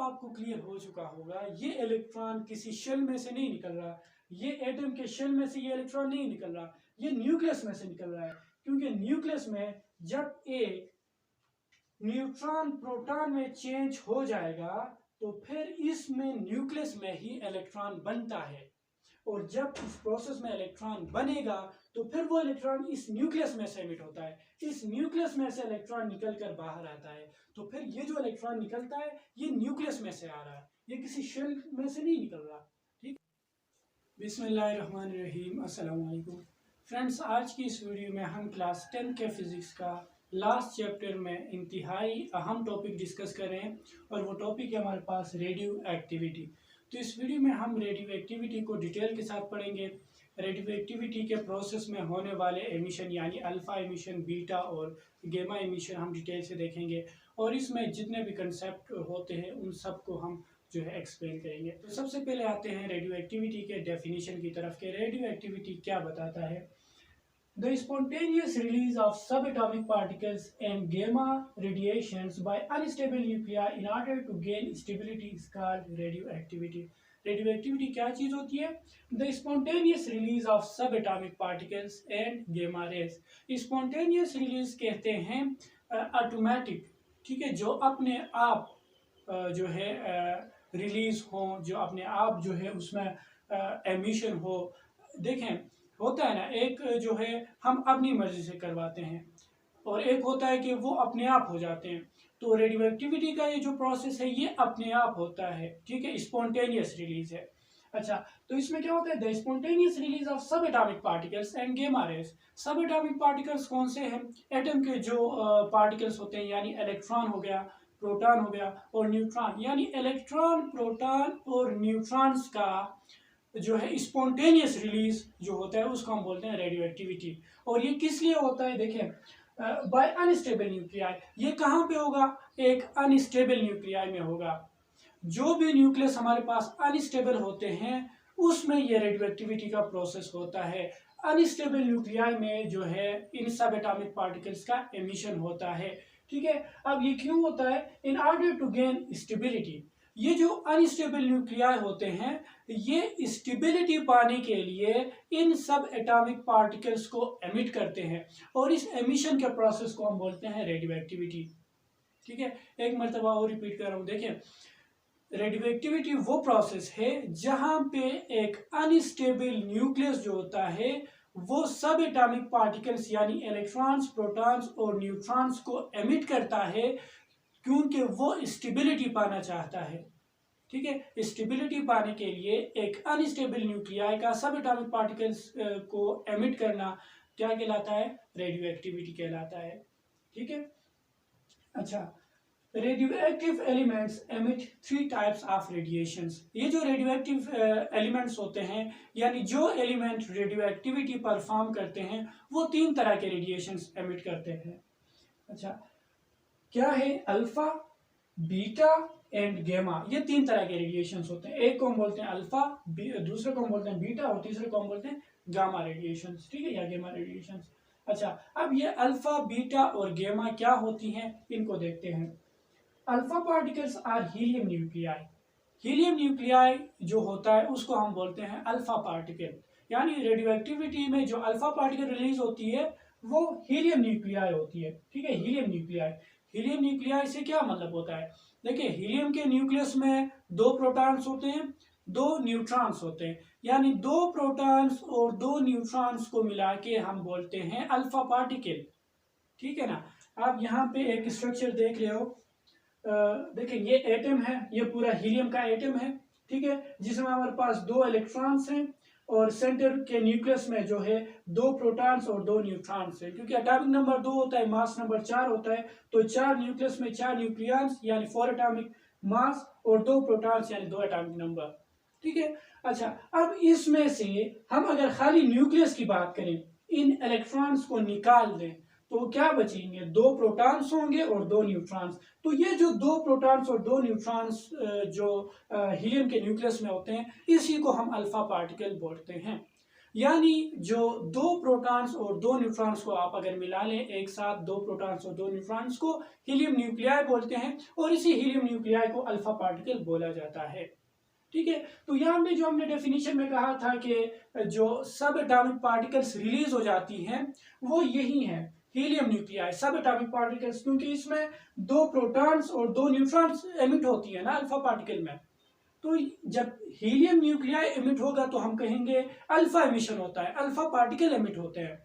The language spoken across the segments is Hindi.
आपको क्लियर हो चुका होगा, ये इलेक्ट्रॉन किसी शेल में से नहीं निकल रहा, ये एटम के शेल में से ये इलेक्ट्रॉन नहीं निकल रहा, ये न्यूक्लियस में से निकल रहा है। क्योंकि न्यूक्लियस में जब एक न्यूट्रॉन प्रोटॉन में चेंज हो जाएगा तो फिर इसमें न्यूक्लियस में ही इलेक्ट्रॉन बनता है, और जब इस प्रोसेस में इलेक्ट्रॉन बनेगा तो फिर वो इलेक्ट्रॉन इस न्यूक्लियस में से एमिट होता है, इस न्यूक्लियस में से इलेक्ट्रॉन निकलकर बाहर आता है। तो फिर ये जो इलेक्ट्रॉन निकलता है ये न्यूक्लियस में से आ रहा है, ये किसी शेल में से नहीं निकल रहा। ठीक, बिस्मिल्लाहिर्रहमानिर्रहीम, अस्सलाम वालेकुम फ्रेंड्स। आज की इस वीडियो में हम क्लास 10 के फिजिक्स का लास्ट चैप्टर में इंतहाई अहम टॉपिक डिस्कस कर रहे हैं, और वो टॉपिक है हमारे पास रेडियो एक्टिविटी। तो इस वीडियो में हम रेडियो एक्टिविटी को डिटेल के साथ पढ़ेंगे। रेडियो एक्टिविटी के प्रोसेस में होने वाले एमिशन यानी अल्फ़ा एमिशन, बीटा और गेमा एमिशन हम डिटेल से देखेंगे, और इसमें जितने भी कंसेप्ट होते हैं उन सब को हम जो है एक्सप्लेन करेंगे। तो सबसे पहले आते हैं रेडियो एक्टिविटी के डेफिनेशन की तरफ के रेडियो एक्टिविटी क्या बताता है। The spontaneous release of subatomic particles and gamma radiations by unstable nuclei in order to gain stability is called radioactivity. Radioactivity क्या चीज होती है? The spontaneous release of subatomic particles and gamma rays. Spontaneous release कहते हैं ऑटोमेटिक, ठीक है, जो अपने आप जो है रिलीज हो, जो अपने आप जो है उसमें एमिशन हो। देखें, होता है ना, एक जो है हम अपनी मर्जी से करवाते हैं, और एक होता है कि वो अपने आप हो जाते हैं। तो रेडियो एक्टिविटी का ये जो प्रोसेस है ये अपने आप होता है, ठीक है, स्पॉन्टेनियस रिलीज है। अच्छा, तो इसमें क्या होता है? द स्पॉन्टेनियस रिलीज ऑफ सब एटॉमिक पार्टिकल्स एंड गेमा रेज। सब एटॉमिक पार्टिकल्स कौन से हैं? एटम के जो पार्टिकल्स होते हैं, यानी इलेक्ट्रॉन हो गया, प्रोटॉन हो गया और न्यूट्रॉन, यानी इलेक्ट्रॉन, प्रोटॉन और न्यूट्रॉन्स का जो है स्पॉन्टेनियस रिलीज जो होता है उसको हम बोलते हैं रेडियो एक्टिविटी। और ये किस लिए होता है? देखें, बाय अनस्टेबल न्यूक्लियाई। ये कहाँ पे होगा? एक अनस्टेबल न्यूक्लियाई में होगा। जो भी न्यूक्लियस हमारे पास अनस्टेबल होते हैं उसमें ये रेडियो एक्टिविटी का प्रोसेस होता है। अनस्टेबल न्यूक्लियाई में जो है इन सब एटॉमिक पार्टिकल्स का एमिशन होता है, ठीक है। अब ये क्यों होता है? In order to gain stability. ये जो अनस्टेबल न्यूक्लियाई होते हैं ये स्टेबिलिटी पाने के लिए इन सब एटॉमिक पार्टिकल्स को एमिट करते हैं, और इस एमिशन के प्रोसेस को हम बोलते हैं रेडियो एक्टिविटी, ठीक है। एक मरतबा और रिपीट कर रहा हूँ, देखिए, रेडियो एक्टिविटी वो प्रोसेस है जहां पे एक अनस्टेबल न्यूक्लियस जो होता है वो सब एटॉमिक पार्टिकल्स यानी इलेक्ट्रॉन्स, प्रोटॉन्स और न्यूट्रॉन्स को एमिट करता है, क्योंकि वो स्टेबिलिटी पाना चाहता है, ठीक है। स्टेबिलिटी पाने के लिए एक अनस्टेबल न्यूक्लियाई का सब एटॉमिक पार्टिकल्स को एमिट करना क्या कहलाता है? रेडियो एक्टिविटी कहलाता है, ठीक है। अच्छा, radioactive elements emit 3 types of radiations. ये जो रेडियोएक्टिव एलिमेंट्स होते हैं, यानी जो एलिमेंट रेडियो एक्टिविटी परफॉर्म करते हैं वो 3 तरह के रेडिएशंस एमिट करते हैं। अच्छा, क्या है? अल्फा, बीटा एंड गेमा। ये 3 तरह के रेडिएशंस होते हैं। एक को हम बोलते हैं अल्फा, दूसरे को हम बोलते हैं बीटा, और तीसरे को हम बोलते हैं गामा रेडिएशंस, ठीक है, या गेमा रेडिएशंस। अच्छा, अब ये अल्फा, बीटा और गेमा क्या होती हैं इनको देखते हैं। Alpha particles are helium nuclei. Helium nuclei जो होता है उसको हम बोलते हैं अल्फा पार्टिकल, यानी रेडियो एक्टिविटी में जो अल्फा पार्टिकल रिलीज होती है वो हीलियम न्यूक्लियाई होती है, ठीक है, हीलियम न्यूक्लियाई। हीलियम न्यूक्लियाई से क्या मतलब होता है? देखिए, हीलियम के न्यूक्लियस में 2 प्रोटॉन्स होते हैं, 2 न्यूट्रॉन्स होते हैं, यानी 2 प्रोटॉन्स और 2 न्यूट्रॉन्स को मिला के हम बोलते हैं अल्फा पार्टिकल, ठीक है ना। आप यहाँ पे एक स्ट्रक्चर देख रहे हो, देखिए ये एटम है, ये पूरा हीलियम का एटम है, ठीक है, जिसमें हमारे पास 2 इलेक्ट्रॉन्स हैं, और सेंटर के न्यूक्लियस में जो है 2 प्रोटॉन्स और 2 न्यूट्रॉन्स हैं। क्योंकि एटॉमिक नंबर 2 होता है, मास नंबर 4 होता है, तो 4 न्यूक्लियस में 4 न्यूक्लियॉन्स यानी 4 एटॉमिक मास, और 2 प्रोटॉन्स यानी 2 एटॉमिक नंबर, ठीक है। अच्छा, अब इसमें से हम अगर खाली न्यूक्लियस की बात करें, इन इलेक्ट्रॉन्स को निकाल दें तो क्या बचेंगे? 2 प्रोटॉन्स होंगे और 2 न्यूट्रॉन्स। तो ये जो 2 प्रोटॉन्स और 2 न्यूट्रॉन्स जो हीलियम के न्यूक्लियस में होते हैं इसी को हम अल्फा पार्टिकल बोलते हैं। यानी जो दो प्रोटॉन्स और दो न्यूट्रॉन्स को आप अगर मिला लें एक साथ, दो प्रोटॉन्स और दो न्यूट्रॉन्स को हीलियम न्यूक्लियाई बोलते हैं और इसी हीलियम न्यूक्लियाई को अल्फा पार्टिकल बोला जाता है। ठीक है, तो यहाँ पे जो हमने डेफिनेशन में कहा था कि जो सब एटॉमिक पार्टिकल्स रिलीज हो जाती हैं वो यही है, हीलियम न्यूक्लियाई, सब एटॉमिक पार्टिकल्स, क्योंकि इसमें दो प्रोटॉन्स और दो न्यूट्रॉन्स एमिट होती है ना अल्फा पार्टिकल में। तो जब हीलियम न्यूक्लियाई एमिट होगा तो हम कहेंगे अल्फा एमिशन होता है, अल्फा पार्टिकल एमिट होते हैं।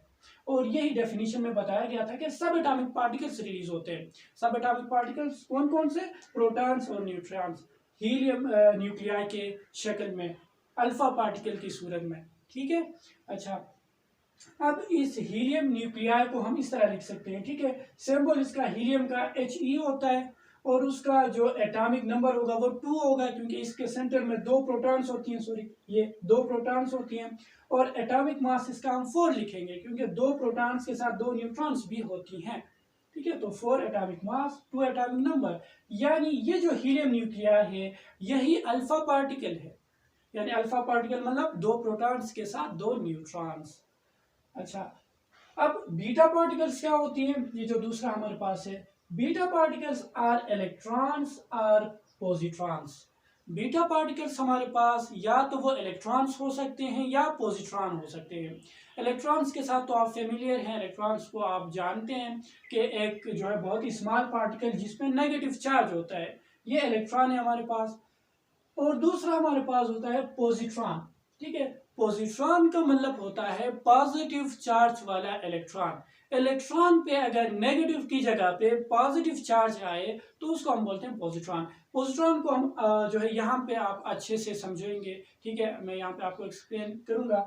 और यही डेफिनेशन में बताया गया था कि सब एटॉमिक पार्टिकल्स रिलीज होते हैं। सब एटॉमिक पार्टिकल्स कौन कौन से? प्रोटॉन्स और न्यूट्रॉन्स, हीलियम न्यूक्लियाई के शक्ल में, अल्फा पार्टिकल की सूरत में। ठीक है, अच्छा, अब इस हीलियम न्यूक्लियाई को हम इस तरह लिख सकते हैं। ठीक है, सिंबल इसका हीलियम का He होता है और उसका जो एटॉमिक नंबर होगा वो 2 होगा, क्योंकि इसके सेंटर में दो प्रोटॉन्स होती हैं, सॉरी ये दो प्रोटॉन्स होती हैं। और एटॉमिक मास इसका हम 4 लिखेंगे, क्योंकि दो प्रोटॉन्स के साथ दो न्यूट्रॉन्स भी होती हैं। ठीक है, तो 4 एटॉमिक मास, 2 एटॉमिक नंबर, यानी ये जो हीलियम न्यूक्लियाई है यही अल्फा पार्टिकल है। यानी अल्फा पार्टिकल मतलब दो प्रोटॉन्स के साथ दो न्यूट्रॉन्स। अच्छा, अब बीटा पार्टिकल्स क्या होती हैं? ये जो दूसरा हमारे पास है, beta particles are electrons or positrons. Beta particles हमारे पास या तो वो इलेक्ट्रॉन्स हो सकते हैं या पॉजिट्रॉन हो सकते हैं। इलेक्ट्रॉन्स के साथ तो आप फेमिलियर हैं, इलेक्ट्रॉन्स को आप जानते हैं कि एक जो है बहुत ही स्मॉल पार्टिकल जिसमें नेगेटिव चार्ज होता है, ये इलेक्ट्रॉन है हमारे पास। और दूसरा हमारे पास होता है पॉजिट्रॉन। ठीक है, पॉजिट्रॉन का मतलब होता है पॉजिटिव चार्ज वाला इलेक्ट्रॉन। इलेक्ट्रॉन पे अगर नेगेटिव की जगह पे पॉजिटिव चार्ज आए तो उसको हम बोलते हैं पॉजिट्रॉन। पॉजिट्रॉन को हम जो है यहाँ पे आप अच्छे से समझेंगे। ठीक है, मैं यहाँ पे आपको एक्सप्लेन करूंगा।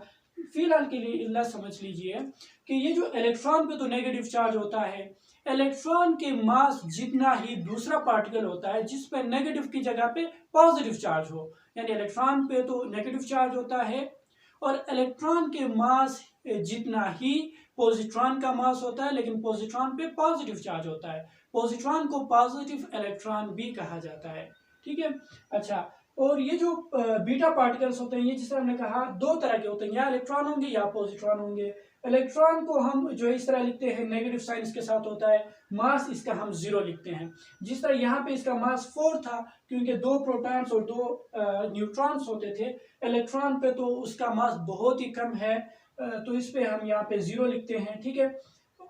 फिलहाल के लिए इतना समझ लीजिए कि ये जो इलेक्ट्रॉन पे तो नेगेटिव चार्ज होता है, इलेक्ट्रॉन के मास जितना ही दूसरा पार्टिकल होता है जिस पे नेगेटिव की जगह पे पॉजिटिव चार्ज हो। यानी इलेक्ट्रॉन पे तो नेगेटिव चार्ज होता है और इलेक्ट्रॉन के मास जितना ही पॉजिट्रॉन का मास होता है, लेकिन पॉजिट्रॉन पे पॉजिटिव चार्ज होता है। पॉजिट्रॉन को पॉजिटिव इलेक्ट्रॉन भी कहा जाता है। ठीक है, अच्छा, और ये जो बीटा पार्टिकल्स होते हैं ये जिस तरह हमने कहा दो तरह के होते हैं, या इलेक्ट्रॉन होंगे या पॉजिट्रॉन होंगे। इलेक्ट्रॉन को हम जो इस तरह लिखते हैं, नेगेटिव साइन इसके साथ होता है, मास इसका हम 0 लिखते हैं। जिस तरह यहाँ पे इसका मास 4 था क्योंकि दो प्रोटॉन्स और दो न्यूट्रॉन्स होते थे। इलेक्ट्रॉन पे तो उसका मास बहुत ही कम है, तो इस पे हम यहाँ पे 0 लिखते हैं। ठीक है,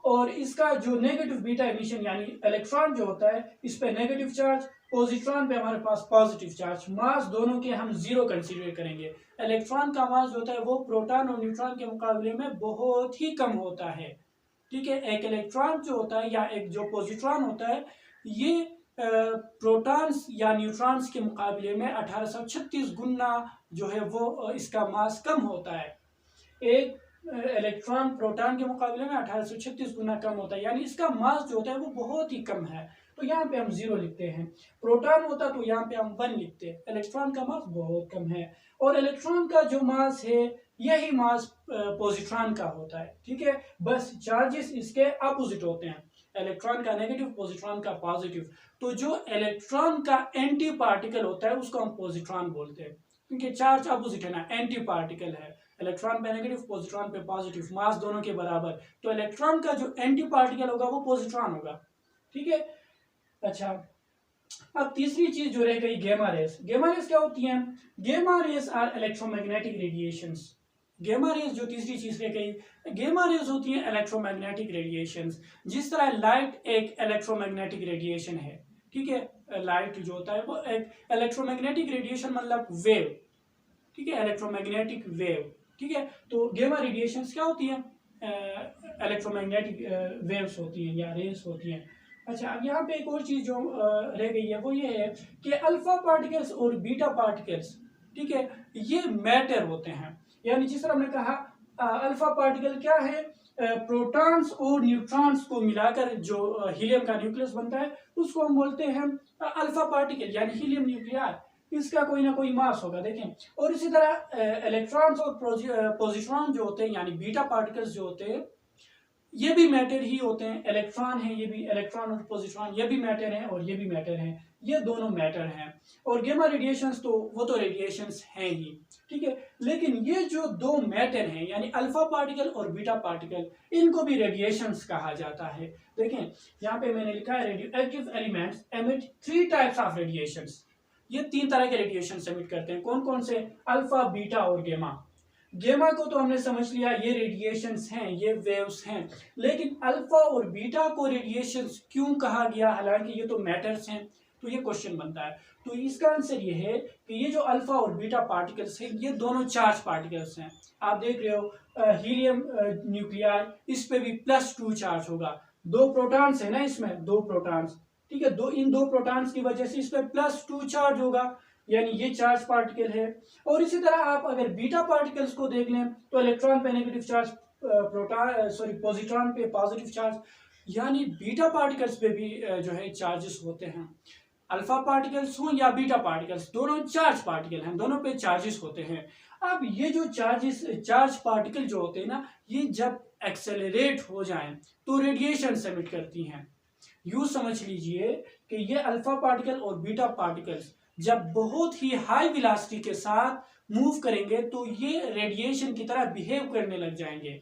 और इसका जो नेगेटिव बीटा एमिशन यानी इलेक्ट्रॉन जो होता है इस पे नेगेटिव चार्ज, पॉजिट्रॉन पे हमारे पास पॉजिटिव चार्ज, मास दोनों के हम 0 कंसीडर करेंगे। इलेक्ट्रॉन का मास जो होता है वो प्रोटॉन और न्यूट्रॉन के मुकाबले में बहुत ही कम होता है। ठीक है, एक इलेक्ट्रॉन जो होता है या एक जो पॉजिट्रॉन होता है ये प्रोटॉन्स या न्यूट्रॉन्स के मुकाबले में 1836 गुना जो है वो इसका मास कम होता है। एक इलेक्ट्रॉन प्रोटॉन के मुकाबले में 1836 गुना कम होता है, यानी इसका मास जो होता है वो बहुत ही कम है। तो यहाँ पे हम 0 लिखते हैं। प्रोटॉन होता तो यहाँ पे हम 1 लिखते हैं। इलेक्ट्रॉन का मास बहुत कम है और इलेक्ट्रॉन का जो मास है यही मास पॉजिट्रॉन का होता है। ठीक है, बस चार्जेस इसके अपोजिट होते हैं, इलेक्ट्रॉन का नेगेटिव, पॉजिट्रॉन का पॉजिटिव। तो जो इलेक्ट्रॉन का एंटी पार्टिकल होता है उसको हम पॉजिट्रॉन बोलते हैं, क्योंकि चार्ज अपोजिट है ना, एंटी पार्टिकल है। इलेक्ट्रॉन पे नेगेटिव, पॉजिट्रॉन पे पॉजिटिव, मास दोनों के बराबर, तो इलेक्ट्रॉन का जो एंटी पार्टिकल होगा वो पॉजिट्रॉन होगा। ठीक है, अच्छा, अब तीसरी चीज जो रह गई गेमा रेस। गेमा रेस क्या होती हैं? गेमा रेस आर इलेक्ट्रोमैग्नेटिक रेडिएशंस। गेमा रेस जो तीसरी चीज रह गई, गेमा रेस होती हैं इलेक्ट्रोमैग्नेटिक रेडिएशंस। जिस तरह लाइट एक इलेक्ट्रोमैग्नेटिक रेडिएशन है। ठीक है, लाइट जो होता है वो एक इलेक्ट्रोमैग्नेटिक रेडिएशन मतलब वेव। ठीक है, इलेक्ट्रोमैग्नेटिक वेव। ठीक है, तो गेमा रेडिएशंस क्या होती हैं? इलेक्ट्रोमैग्नेटिक वेव्स होती हैं या रेस होती हैं। अच्छा, अब यहाँ पे एक और चीज जो रह गई है वो ये है कि अल्फा पार्टिकल्स और बीटा पार्टिकल्स, ठीक है, ये मैटर होते हैं। यानी जिस तरह हमने कहा अल्फा पार्टिकल क्या है? प्रोटॉन्स और न्यूट्रॉन्स को मिलाकर जो हीलियम का न्यूक्लियस बनता है उसको हम बोलते हैं अल्फा पार्टिकल यानी हीलियम न्यूक्लियर। इसका कोई ना कोई मास होगा, देखें। और इसी तरह इलेक्ट्रॉन्स और पॉजिट्रॉन जो होते हैं यानी बीटा पार्टिकल्स जो होते हैं ये भी मैटर ही होते हैं, इलेक्ट्रॉन है, ये भी इलेक्ट्रॉन और पॉजिट्रॉन ये भी मैटर हैं और ये भी मैटर हैं, ये दोनों मैटर हैं। और गेमा रेडिएशंस तो वो तो रेडिएशंस हैं ही, ठीक है। लेकिन ये जो दो मैटर हैं यानी अल्फा पार्टिकल और बीटा पार्टिकल, इनको भी रेडिएशंस कहा जाता है। देखें यहाँ पे मैंने लिखा है radio active elements emit 3 types of radiations. ये 3 तरह के रेडिएशन एमिट करते हैं। कौन कौन से? अल्फा, बीटा और गेमा। गेमा को तो हमने समझ लिया, ये रेडिएशंस हैं, ये वेव्स हैं। लेकिन अल्फा और बीटा को रेडिएशंस क्यों कहा गया, हालांकि ये तो मैटर्स हैं? तो ये क्वेश्चन बनता है। तो इसका आंसर ये है कि ये जो अल्फा और बीटा पार्टिकल्स हैं ये दोनों चार्ज पार्टिकल्स हैं। आप देख रहे हो हीलियम न्यूक्लियाई, इस पे भी +2 चार्ज होगा। 2 प्रोटॉन्स है ना इसमें, 2 प्रोटॉन्स, ठीक है। इन 2 प्रोटॉन्स की वजह से इस पे +2 चार्ज होगा, यानी ये चार्ज पार्टिकल है। और इसी तरह आप अगर बीटा पार्टिकल्स को देख लें तो इलेक्ट्रॉन पे नेगेटिव चार्ज, पॉजिट्रॉन पे पॉजिटिव चार्ज, यानी बीटा पार्टिकल्स पे भी जो है चार्जेस होते हैं। अल्फा पार्टिकल्स हो या बीटा पार्टिकल्स, दोनों चार्ज पार्टिकल हैं, दोनों पे चार्जेस होते हैं। अब ये जो चार्ज पार्टिकल जो होते हैं ना, ये जब एक्सेलरेट हो जाएं तो रेडिएशन एमिट करती हैं। यूं समझ लीजिए कि ये अल्फा पार्टिकल और बीटा पार्टिकल्स जब बहुत ही हाई वेलोसिटी के साथ मूव करेंगे तो ये रेडिएशन की तरह बिहेव करने लग जाएंगे।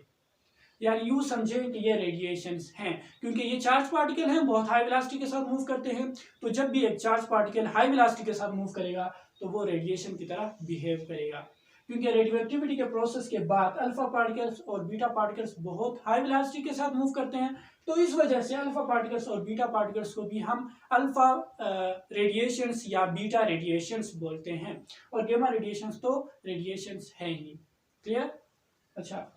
यानी यूं समझें कि ये रेडिएशंस हैं, क्योंकि ये चार्ज पार्टिकल हैं, बहुत हाई वेलोसिटी के साथ मूव करते हैं। तो जब भी एक चार्ज पार्टिकल हाई वेलोसिटी के साथ मूव करेगा तो वो रेडिएशन की तरह बिहेव करेगा। क्योंकि रेडियो एक्टिविटी के प्रोसेस के बाद अल्फा पार्टिकल्स और बीटा पार्टिकल्स बहुत हाई वेलोसिटी के साथ मूव करते हैं, तो इस वजह से अल्फा पार्टिकल्स और बीटा पार्टिकल्स को भी हम अल्फा रेडिएशंस या बीटा रेडिएशंस बोलते हैं। और गेमा रेडिएशंस तो रेडिएशंस है ही। क्लियर? अच्छा,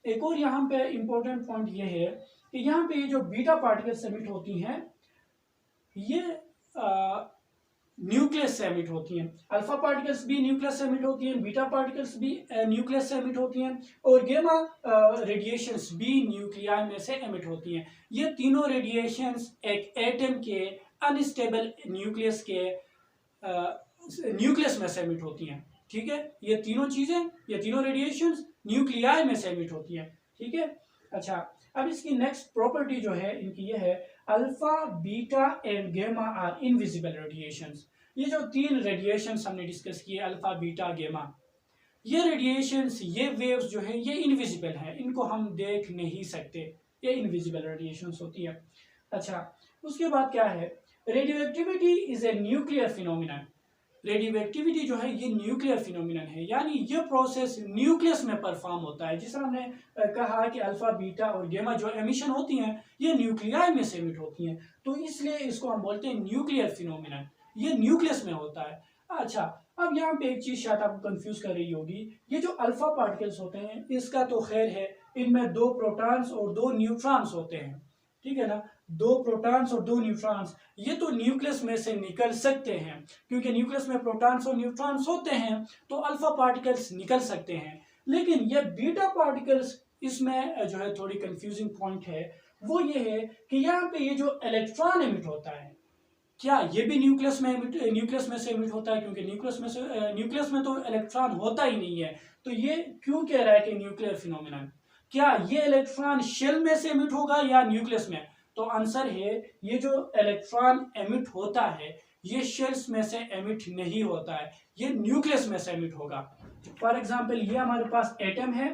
एक और यहाँ पे इंपॉर्टेंट पॉइंट ये है कि यहाँ पे ये जो बीटा पार्टिकल्स एमिट होती हैं ये न्यूक्लियस से एमिट होती हैं। अल्फा पार्टिकल्स भी न्यूक्लियस से एमिट होती हैं, बीटा पार्टिकल्स भी न्यूक्लियस से एमिट होती हैं, और गेमा रेडिएशंस भी न्यूक्लियाई में से एमिट होती हैं। ये तीनों रेडिएशंस एक एटम के अनस्टेबल न्यूक्लियस के न्यूक्लियस में से एमिट होती हैं, ठीक है। ये तीनों चीजें, ये तीनों रेडिएशंस न्यूक्लियाई में से एमिट होती हैं, ठीक है। अच्छा, अब इसकी नेक्स्ट प्रॉपर्टी जो है इनकी ये है, अल्फा, बीटा एंड गेमा आर इनविजिबल रेडिएशंस। ये जो 3 रेडिएशंस हमने डिस्कस किए, अल्फा, बीटा, गेमा, ये रेडिएशंस, ये वेव्स जो है ये इनविजिबल है, इनको हम देख नहीं सकते, ये इनविजिबल रेडिएशंस होती है। अच्छा, उसके बाद क्या है, radio activity is a nuclear phenomenon. Radio activity जो है ये न्यूक्लियर फिनोमिनन है, यानी ये प्रोसेस न्यूक्लियस में परफॉर्म होता है। जिस तरह हमने कहा कि अल्फा, बीटा और गेमा जो एमिशन होती हैं ये न्यूक्लियाई में से एमिट होती हैं, तो इसलिए इसको हम बोलते हैं न्यूक्लियर फिनोमिनन, ये न्यूक्लियस में होता है। अच्छा, अब यहाँ पे एक चीज शायद आपको कंफ्यूज कर रही होगी, ये जो अल्फा पार्टिकल्स होते हैं इसका तो खैर है, इनमें 2 प्रोटॉन्स और 2 न्यूट्रॉन्स होते हैं, ठीक है ना। 2 प्रोटॉन्स और 2 न्यूट्रॉन्स, ये तो न्यूक्लियस में से निकल सकते हैं, क्योंकि न्यूक्लियस में प्रोटॉन्स और न्यूट्रॉन्स होते हैं तो अल्फा पार्टिकल्स निकल सकते हैं। लेकिन ये बीटा पार्टिकल्स, इसमें जो है थोड़ी कंफ्यूजिंग पॉइंट है, वो ये है कि यहाँ पे ये जो इलेक्ट्रॉन एमिट होता है, क्या ये भी न्यूक्लियस में से एमिट होता है? क्योंकि न्यूक्लियस में तो इलेक्ट्रॉन होता ही नहीं है, तो ये क्यों कह रहा है कि न्यूक्लियर फिनोमिनन? क्या ये इलेक्ट्रॉन शेल में से एमिट होगा या न्यूक्लियस में? तो आंसर है, ये जो इलेक्ट्रॉन एमिट होता है ये शेल्स में से एमिट नहीं होता है, ये न्यूक्लियस में से एमिट होगा। फॉर एग्जांपल, ये हमारे पास एटम है,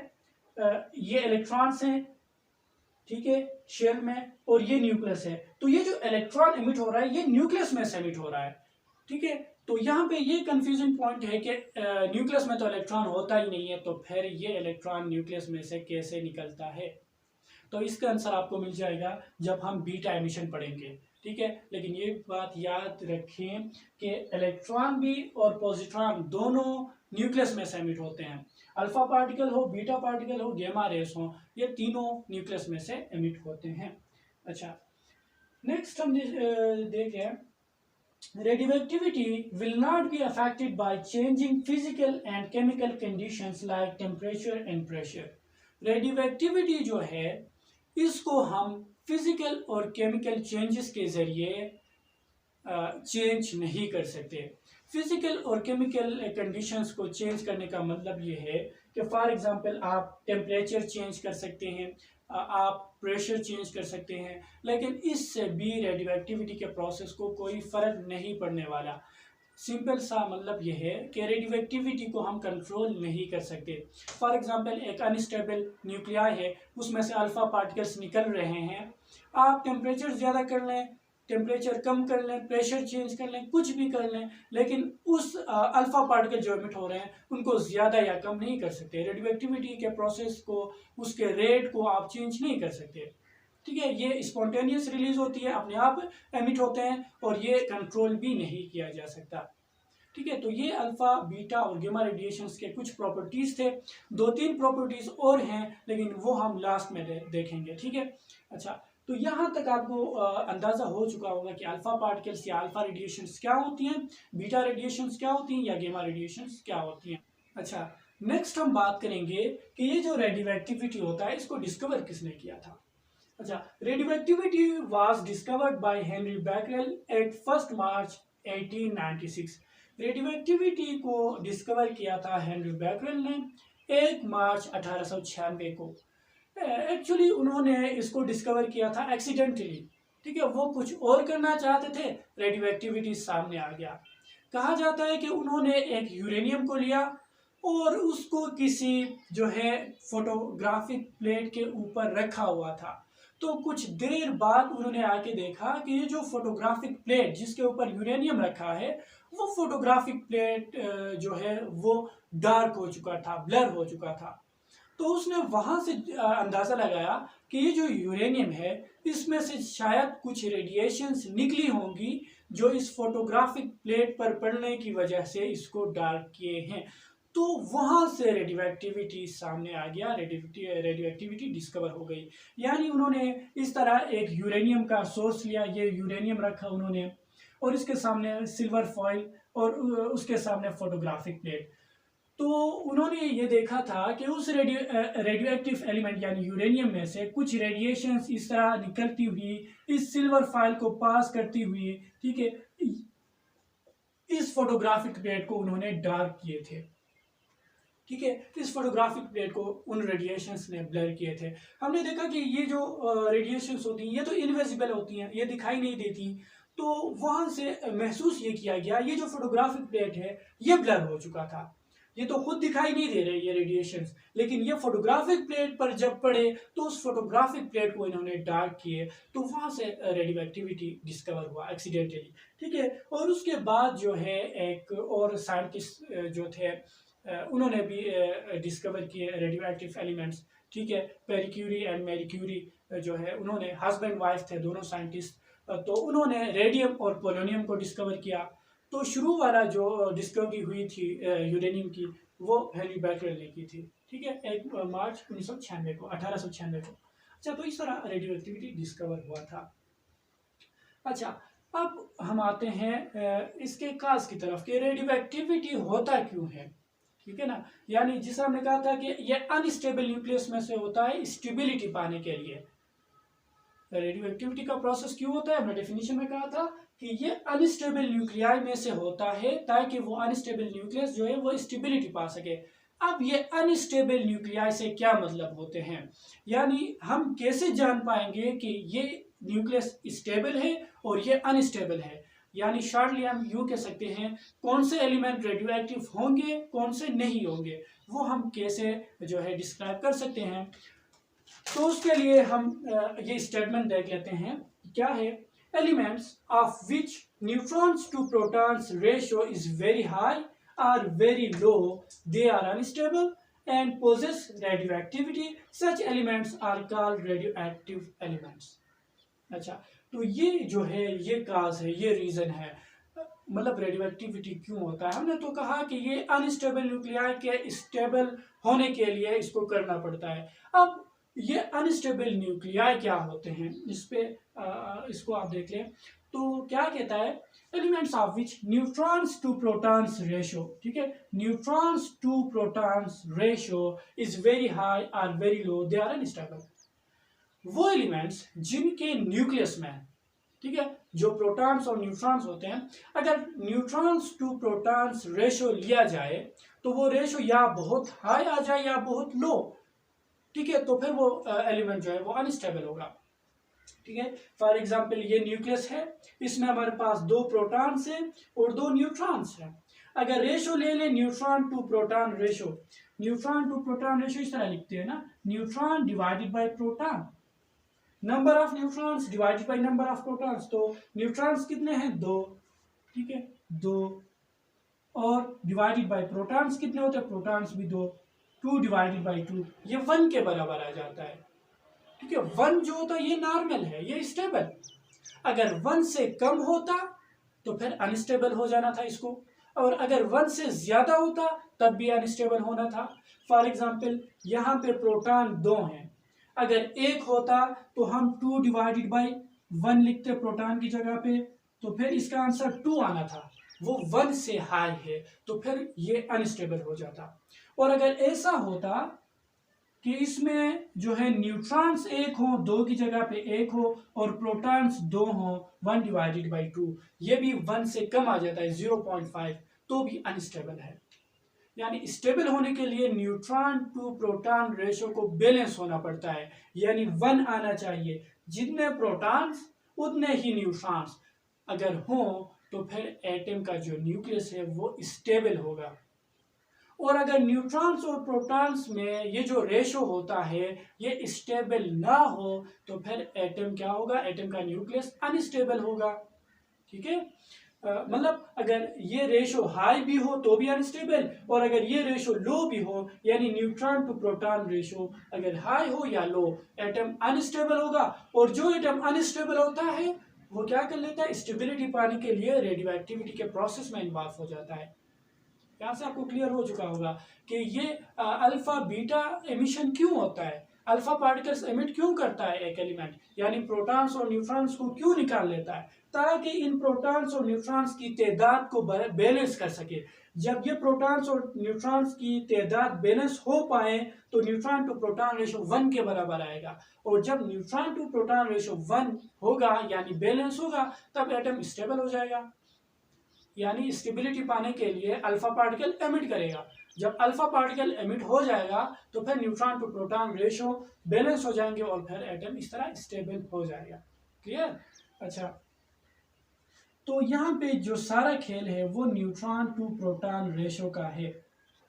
ये इलेक्ट्रॉन्स हैं, ठीक है, शेल में, और ये न्यूक्लियस है। तो ये जो इलेक्ट्रॉन एमिट हो रहा है ये न्यूक्लियस में से एमिट हो रहा है, ठीक है। तो यहाँ पे ये कंफ्यूजिंग पॉइंट है कि न्यूक्लियस में तो इलेक्ट्रॉन होता ही नहीं है, तो फिर ये इलेक्ट्रॉन न्यूक्लियस में से कैसे निकलता है? तो इसका आंसर आपको मिल जाएगा जब हम बीटा एमिशन पढ़ेंगे, ठीक है। लेकिन ये बात याद रखें कि इलेक्ट्रॉन भी और पॉजिट्रॉन दोनों न्यूक्लियस में से एमिट होते हैं। अल्फा पार्टिकल हो, बीटा पार्टिकल हो, गेमा रेस हो, ये तीनों न्यूक्लियस में से एमिट होते हैं। अच्छा, नेक्स्ट हम देखें, radioactivity will not be affected by changing physical and chemical conditions like temperature and pressure. Radioactivity जो है इसको हम फिजिकल और केमिकल चेंजेस के जरिए चेंज नहीं कर सकते। फिजिकल और केमिकल कंडीशंस को चेंज करने का मतलब ये है कि फॉर एग्जांपल आप टेम्परेचर चेंज कर सकते हैं, आप प्रेशर चेंज कर सकते हैं, लेकिन इससे भी रेडियो एक्टिविटी के प्रोसेस को कोई फ़र्क नहीं पड़ने वाला। सिंपल सा मतलब यह है कि रेडियो एक्टिविटी को हम कंट्रोल नहीं कर सकते। फॉर एग्जांपल एक अनस्टेबल न्यूक्लियाई है, उसमें से अल्फ़ा पार्टिकल्स निकल रहे हैं। आप टेम्परेचर ज़्यादा कर लें, टेम्परेचर कम कर लें, प्रेशर चेंज कर लें, कुछ भी कर लें, लेकिन उस अल्फ़ा पार्टिकल जो एमिट हो रहे हैं उनको ज़्यादा या कम नहीं कर सकते। रेडियो एक्टिविटी के प्रोसेस को, उसके रेट को आप चेंज नहीं कर सकते। ठीक है, ये स्पॉन्टेनियस रिलीज होती है, अपने आप एमिट होते हैं और ये कंट्रोल भी नहीं किया जा सकता। ठीक है, तो ये अल्फा, बीटा और गामा रेडिएशंस के कुछ प्रॉपर्टीज थे। 2-3 प्रॉपर्टीज और हैं, लेकिन वो हम लास्ट में देखेंगे। ठीक है, अच्छा, तो यहाँ तक आपको अंदाजा हो चुका होगा कि अल्फा पार्टिकल्स या अल्फा रेडिएशंस क्या होती हैं, बीटा रेडिएशंस क्या होती हैं या गामा रेडिएशंस क्या होती हैं। अच्छा, नेक्स्ट हम बात करेंगे कि ये जो रेडियो एक्टिविटी होता है इसको डिस्कवर किसने किया था। अच्छा, radioactivity was discovered by Henry Becquerel at 1 March 1896। Radioactivity को डिस्कवर किया था हेनरी बैकरेल ने 1 मार्च 1896 को। एक्चुअली उन्होंने इसको डिस्कवर किया था एक्सीडेंटली। ठीक है, वो कुछ और करना चाहते थे, रेडियोएक्टिविटी सामने आ गया। कहा जाता है कि उन्होंने एक यूरेनियम को लिया और उसको किसी जो है फोटोग्राफिक प्लेट के ऊपर रखा हुआ था। तो कुछ देर बाद उन्होंने आके देखा कि ये जो फोटोग्राफिक प्लेट जिसके ऊपर यूरेनियम रखा है, वो फोटोग्राफिक प्लेट जो है वो डार्क हो चुका था, ब्लर हो चुका था। तो उसने वहां से अंदाजा लगाया कि ये जो यूरेनियम है इसमें से शायद कुछ रेडिएशंस निकली होंगी जो इस फोटोग्राफिक प्लेट पर पड़ने की वजह से इसको डार्क किए हैं। तो वहां से रेडियो एक्टिविटी सामने आ गया, रेडियो एक्टिविटी डिस्कवर हो गई। यानी उन्होंने इस तरह एक यूरेनियम का सोर्स लिया, ये यूरेनियम रखा उन्होंने और इसके सामने सिल्वर फॉइल और उसके सामने फोटोग्राफिक प्लेट। तो उन्होंने ये देखा था कि उस रेडियो एक्टिव एलिमेंट यानी यूरेनियम में से कुछ रेडिएशंस इस तरह निकलती हुई इस सिल्वर फाइल को पास करती हुई, ठीक है, इस फोटोग्राफिक प्लेट को उन्होंने डार्क किए थे। ठीक है, इस फोटोग्राफिक प्लेट को उन रेडिएशंस ने ब्लर किए थे। हमने देखा कि ये जो रेडिएशंस होती हैं ये तो इनविजिबल होती हैं, ये दिखाई नहीं देती। तो वहां से महसूस ये किया गया ये जो फोटोग्राफिक प्लेट है ये ब्लर हो चुका था, ये तो खुद दिखाई नहीं दे रहे ये रेडिएशंस, लेकिन ये फोटोग्राफिक प्लेट पर जब पड़े तो उस फोटोग्राफिक प्लेट को इन्होंने डार्क किए, तो वहां से रेडियो एक्टिविटी डिस्कवर हुआ एक्सीडेंटली। ठीक है, और उसके बाद जो है एक और साइंटिस्ट जो थे उन्होंने भी डिस्कवर किए रेडियो एक्टिव एलिमेंट्स। ठीक है, Pierre Curie and Marie Curie जो है उन्होंने हस्बैंड वाइफ थे दोनों साइंटिस्ट। तो उन्होंने रेडियम और पोलोनियम को डिस्कवर किया। तो शुरू वाला जो डिस्कवरी हुई थी यूरेनियम की वो हेनरी बैकरेल ने की थी। ठीक है, 1 मार्च 1996 को, 1896 को। अच्छा, तो इस तरह रेडियो एक्टिविटी डिस्कवर हुआ था। अच्छा, अब हम आते हैं इसके काज की तरफ कि रेडियो एक्टिविटी होता क्यों है। ठीक है ना, यानी जिसे हमने कहा था कि ये अनस्टेबल न्यूक्लियस में से होता है स्टेबिलिटी पाने के लिए। रेडियो एक्टिविटी का प्रोसेस क्यों होता है, हमने डेफिनेशन में कहा था कि ये अनस्टेबल न्यूक्लियाई में से होता है ताकि वो अनस्टेबल न्यूक्लियस जो है वो स्टेबिलिटी पा सके। अब ये अनस्टेबल न्यूक्लियाई से क्या मतलब होते हैं, यानी हम कैसे जान पाएंगे कि ये न्यूक्लियस स्टेबल है और ये अनस्टेबल है। यानी शॉर्टली हम यूं कह सकते हैं कौन से एलिमेंट रेडियो एक्टिव होंगे कौन से नहीं होंगे, वो हम कैसे जो है डिस्क्राइब कर सकते हैं। तो उसके लिए हम ये स्टेटमेंट देख लेते हैं क्या है। Elements of which neutrons to protons ratio is very high or very low, they are unstable and possess radio activity, such elements are called radio active elements. अच्छा, तो ये जो है ये काज है, ये रीजन है, मतलब रेडियो एक्टिविटी क्यों होता है। हमने तो कहा कि ये अनस्टेबल न्यूक्लियाई के स्टेबल होने के लिए इसको करना पड़ता है। अब ये अनस्टेबल न्यूक्लियाई क्या होते हैं, इस पे इसको आप देख लें तो क्या कहता है, elements of which neutrons to protons ratio, ठीक है, neutrons to protons ratio is very high or very low, they are unstable. वो एलिमेंट्स जिनके न्यूक्लियस में, ठीक है, जो प्रोटॉन्स और न्यूट्रॉन्स होते हैं, अगर न्यूट्रॉन्स टू प्रोटॉन्स रेशियो लिया जाए तो वो रेशियो या बहुत हाई आ जाए या बहुत लो, ठीक है, तो फिर वो एलिमेंट जो है वो अनस्टेबल होगा। ठीक है, फॉर एग्जाम्पल ये न्यूक्लियस है, इसमें हमारे पास 2 प्रोटॉन्स हैं और 2 न्यूट्रॉन्स हैं। अगर रेशो ले लें neutron to proton ratio, neutron to proton ratio इस तरह लिखते हैं ना, neutron divided by proton, number of neutrons divided by number of protons. तो न्यूट्रॉन्स कितने हैं? 2, ठीक है 2, और डिवाइडेड बाय प्रोटॉन्स कितने होते हैं? प्रोटॉन्स भी 2, 2 डिवाइडेड बाय 2, ये 1 के बराबर आ जाता है। ठीक है, 1 जो होता है ये नॉर्मल है, ये स्टेबल। अगर 1 से कम होता तो फिर अनस्टेबल हो जाना था इसको, और अगर 1 से ज्यादा होता तब भी अनस्टेबल होना था। फॉर एग्जाम्पल यहाँ पे प्रोटॉन 2 हैं, अगर 1 होता तो हम 2 डिवाइडेड बाई 1 लिखते प्रोटॉन की जगह पे, तो फिर इसका आंसर 2 आना था। वो 1 से हाई है तो फिर ये अनस्टेबल हो जाता। और अगर ऐसा होता कि इसमें जो है न्यूट्रॉन्स 1 हो, 2 की जगह पे 1 हो, और प्रोटॉन्स 2 हो, 1 डिवाइडेड बाई 2, ये भी 1 से कम आ जाता है 0.5, तो भी अनस्टेबल है। यानी स्टेबल होने के लिए न्यूट्रॉन टू प्रोटॉन रेशो को बैलेंस होना पड़ता है, यानी 1 आना चाहिए। जितने प्रोटॉन्स उतने ही न्यूट्रॉन्स अगर हो तो फिर एटम का जो न्यूक्लियस है वो स्टेबल होगा। और अगर न्यूट्रॉन्स और प्रोटॉन्स में ये जो रेशो होता है ये स्टेबल ना हो तो फिर एटम क्या होगा? एटम का न्यूक्लियस अनस्टेबल होगा। ठीक है, मतलब अगर ये रेशो हाई भी हो तो भी अनस्टेबल, और अगर ये रेशो लो भी हो, यानी न्यूट्रॉन टू प्रोटॉन रेशो अगर हाई हो या लो, एटम अनस्टेबल होगा। और जो एटम अनस्टेबल होता है वो क्या कर लेता है? स्टेबिलिटी पाने के लिए रेडियो एक्टिविटी के प्रोसेस में इन्वॉल्व हो जाता है। यहाँ से आपको क्लियर हो चुका होगा कि ये अल्फा बीटा एमिशन क्यों होता है, अल्फा पार्टिकल्स एमिट क्यों करता है एक एलिमेंट, यानी प्रोटॉन्स और न्यूट्रॉन्स को क्यों निकाल लेता है, ताकि इन प्रोटॉन्स और न्यूट्रॉन्स की तादाद को बैलेंस कर सके। जब ये प्रोटॉन्स और न्यूट्रॉन्स की तादाद बैलेंस हो पाए तो न्यूट्रॉन टू प्रोटॉन रेशो 1 के बराबर आएगा, और जब न्यूट्रॉन टू प्रोटॉन रेशो 1 होगा यानी बैलेंस होगा तब एटम स्टेबल हो जाएगा। यानी स्टेबिलिटी पाने के लिए अल्फा पार्टिकल एमिट करेगा। जब अल्फा पार्टिकल एमिट हो जाएगा तो फिर neutron to proton ratio balance हो जाएंगे और फिर एटम इस तरह स्टेबल हो जाएगा। क्लियर? अच्छा, तो यहाँ पे जो सारा खेल है वो न्यूट्रॉन टू प्रोटॉन रेशो का है।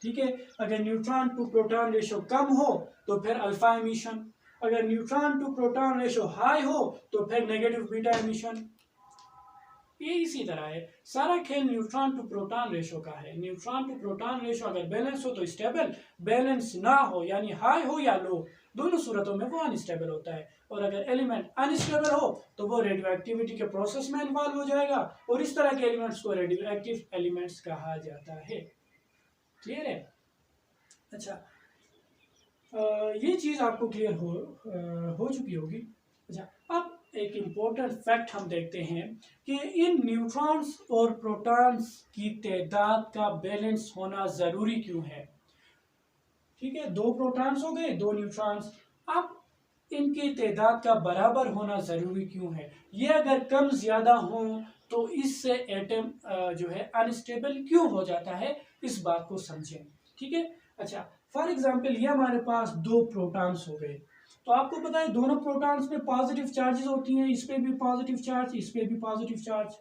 ठीक है, अगर न्यूट्रॉन टू प्रोटॉन रेशो कम हो तो फिर अल्फा एमिशन, अगर neutron to proton ratio high हो तो फिर नेगेटिव बीटा एमिशन। ये इसी तरह है, सारा खेल न्यूट्रॉन टू प्रोटॉन रेशो का है। न्यूट्रॉन टू प्रोटॉन रेशो अगर बैलेंस हो तो स्टेबल, बैलेंस ना हो यानी हाई हो या लो, दोनों सूरतों में वो अनस्टेबल होता है। और अगर एलिमेंट अनस्टेबल हो तो वो रेडियो एक्टिविटी के प्रोसेस में इन्वॉल्व हो जाएगा, और इस तरह के एलिमेंट्स को रेडियो एक्टिव एलिमेंट्स कहा जाता है। क्लियर है? अच्छा, ये चीज आपको क्लियर हो चुकी होगी। अच्छा, अब एक इम्पोर्टेंट फैक्ट हम देखते हैं कि इन न्यूट्रॉन्स और प्रोटॉन्स की तादाद का बैलेंस होना जरूरी क्यों है। ठीक है, 2 प्रोटॉन्स हो गए, 2 न्यूट्रॉन्स, अब इनकी तादाद का बराबर होना जरूरी क्यों है? ये अगर कम ज्यादा हो तो इससे एटम जो है अनस्टेबल क्यों हो जाता है, इस बात को समझें। ठीक है, अच्छा फॉर एग्जाम्पल ये हमारे पास 2 प्रोटॉन्स हो गए, तो आपको पता है दोनों प्रोटॉन्स में पॉजिटिव चार्जेस होती हैं, इस पे भी पॉजिटिव चार्ज, इस पे भी पॉजिटिव चार्ज।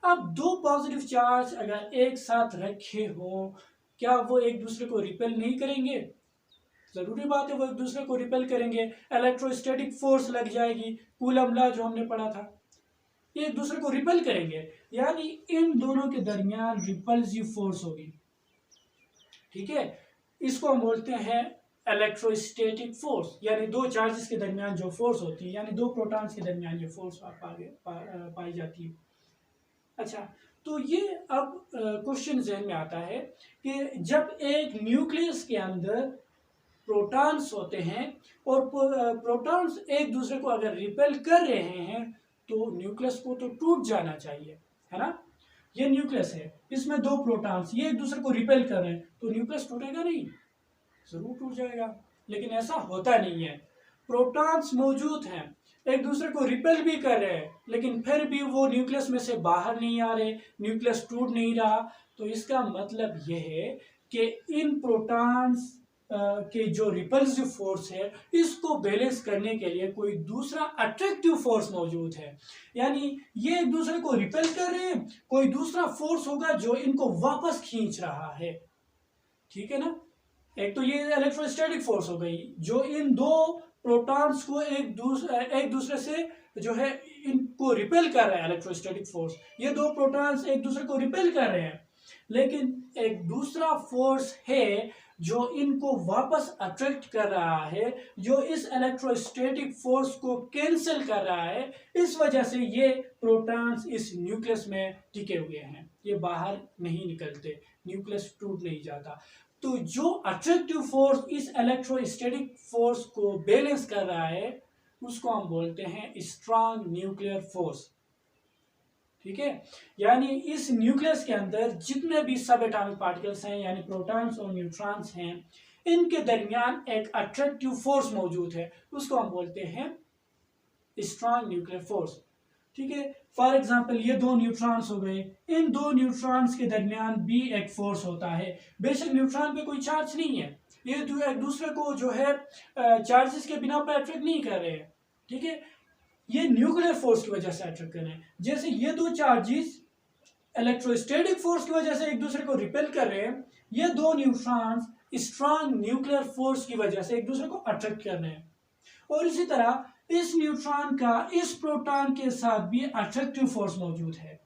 अब 2 पॉजिटिव चार्ज अगर एक साथ रखे हो, क्या वो एक दूसरे को रिपेल नहीं करेंगे? जरूरी बात है वो एक दूसरे को रिपेल करेंगे, इलेक्ट्रोस्टैटिक फोर्स लग जाएगी, कूलम लॉ जो हमने पढ़ा था, ये एक दूसरे को रिपेल करेंगे, यानी इन दोनों के दरमियान रिपल्सिव फोर्स होगी। ठीक है, इसको हम बोलते हैं इलेक्ट्रोस्टैटिक फोर्स, यानी 2 चार्जेस के दरमियान जो फोर्स होती है, यानी 2 प्रोटॉन्स के दरमियान ये फोर्स पाई जाती है। अच्छा, तो ये अब क्वेश्चन जहन में आता है कि जब एक न्यूक्लियस के अंदर प्रोटॉन्स होते हैं और प्रोटॉन्स एक दूसरे को अगर रिपेल कर रहे हैं तो न्यूक्लियस को तो टूट जाना चाहिए, है ना। ये न्यूक्लियस है, इसमें 2 प्रोटॉन्स ये एक दूसरे को रिपेल कर रहे हैं, तो न्यूक्लियस टूटेगा नहीं? जरूर टूट जाएगा, लेकिन ऐसा होता नहीं है। प्रोटॉन्स मौजूद हैं, एक दूसरे को रिपेल भी कर रहे हैं, लेकिन फिर भी वो न्यूक्लियस में से बाहर नहीं आ रहे, न्यूक्लियस टूट नहीं रहा। तो इसका मतलब यह है कि इन प्रोटॉन्स के जो रिपल्सिव फोर्स है इसको बैलेंस करने के लिए कोई दूसरा अट्रैक्टिव फोर्स मौजूद है। यानी ये एक दूसरे को रिपेल कर रहे हैं, कोई दूसरा फोर्स होगा जो इनको वापस खींच रहा है। ठीक है ना। एक तो ये इलेक्ट्रोस्टैटिक फोर्स हो गई जो इन दो प्रोटॉन्स को एक दूसरे से जो है इनको रिपेल कर रहा है। इलेक्ट्रोस्टैटिक फोर्स, ये दो प्रोटॉन्स एक दूसरे को रिपेल कर रहे हैं, लेकिन एक दूसरा फोर्स है जो इनको वापस अट्रैक्ट कर रहा है, जो इस इलेक्ट्रोस्टैटिक फोर्स को कैंसिल कर रहा है। इस वजह से ये प्रोटॉन्स इस न्यूक्लियस में टिके हुए हैं, ये बाहर नहीं निकलते, न्यूक्लियस टूट नहीं जाता। तो जो अट्रैक्टिव फोर्स इस इलेक्ट्रोस्टैटिक फोर्स को बैलेंस कर रहा है उसको हम बोलते हैं स्ट्रॉन्ग न्यूक्लियर फोर्स। ठीक है। यानी इस न्यूक्लियस के अंदर जितने भी सब एटॉमिक पार्टिकल्स हैं यानी प्रोटॉन्स और न्यूट्रॉन्स हैं, इनके दरमियान एक अट्रैक्टिव फोर्स मौजूद है, उसको हम बोलते हैं स्ट्रॉन्ग न्यूक्लियर फोर्स। ठीक है। फॉर एग्जांपल ये दो न्यूट्रॉन्स हो गए, इन दो न्यूट्रॉन्स के दरमियान भी एक फोर्स होता है। बेशक न्यूट्रॉन पे कोई चार्ज नहीं है, ये एक दूसरे को जो है चार्जेस के बिना पर अट्रैक्ट नहीं कर रहे हैं। ठीक है। ये न्यूक्लियर फोर्स की वजह से अट्रैक्ट कर रहे हैं। जैसे ये दो चार्जेस इलेक्ट्रोस्टैटिक फोर्स की वजह से एक दूसरे को रिपेल कर रहे हैं, ये दो न्यूट्रॉन्स स्ट्रॉन्ग न्यूक्लियर फोर्स की वजह से एक दूसरे को अट्रैक्ट कर रहे हैं। और इसी तरह इस न्यूट्रॉन का इस प्रोटॉन के साथ भी अट्रैक्टिव फोर्स मौजूद है।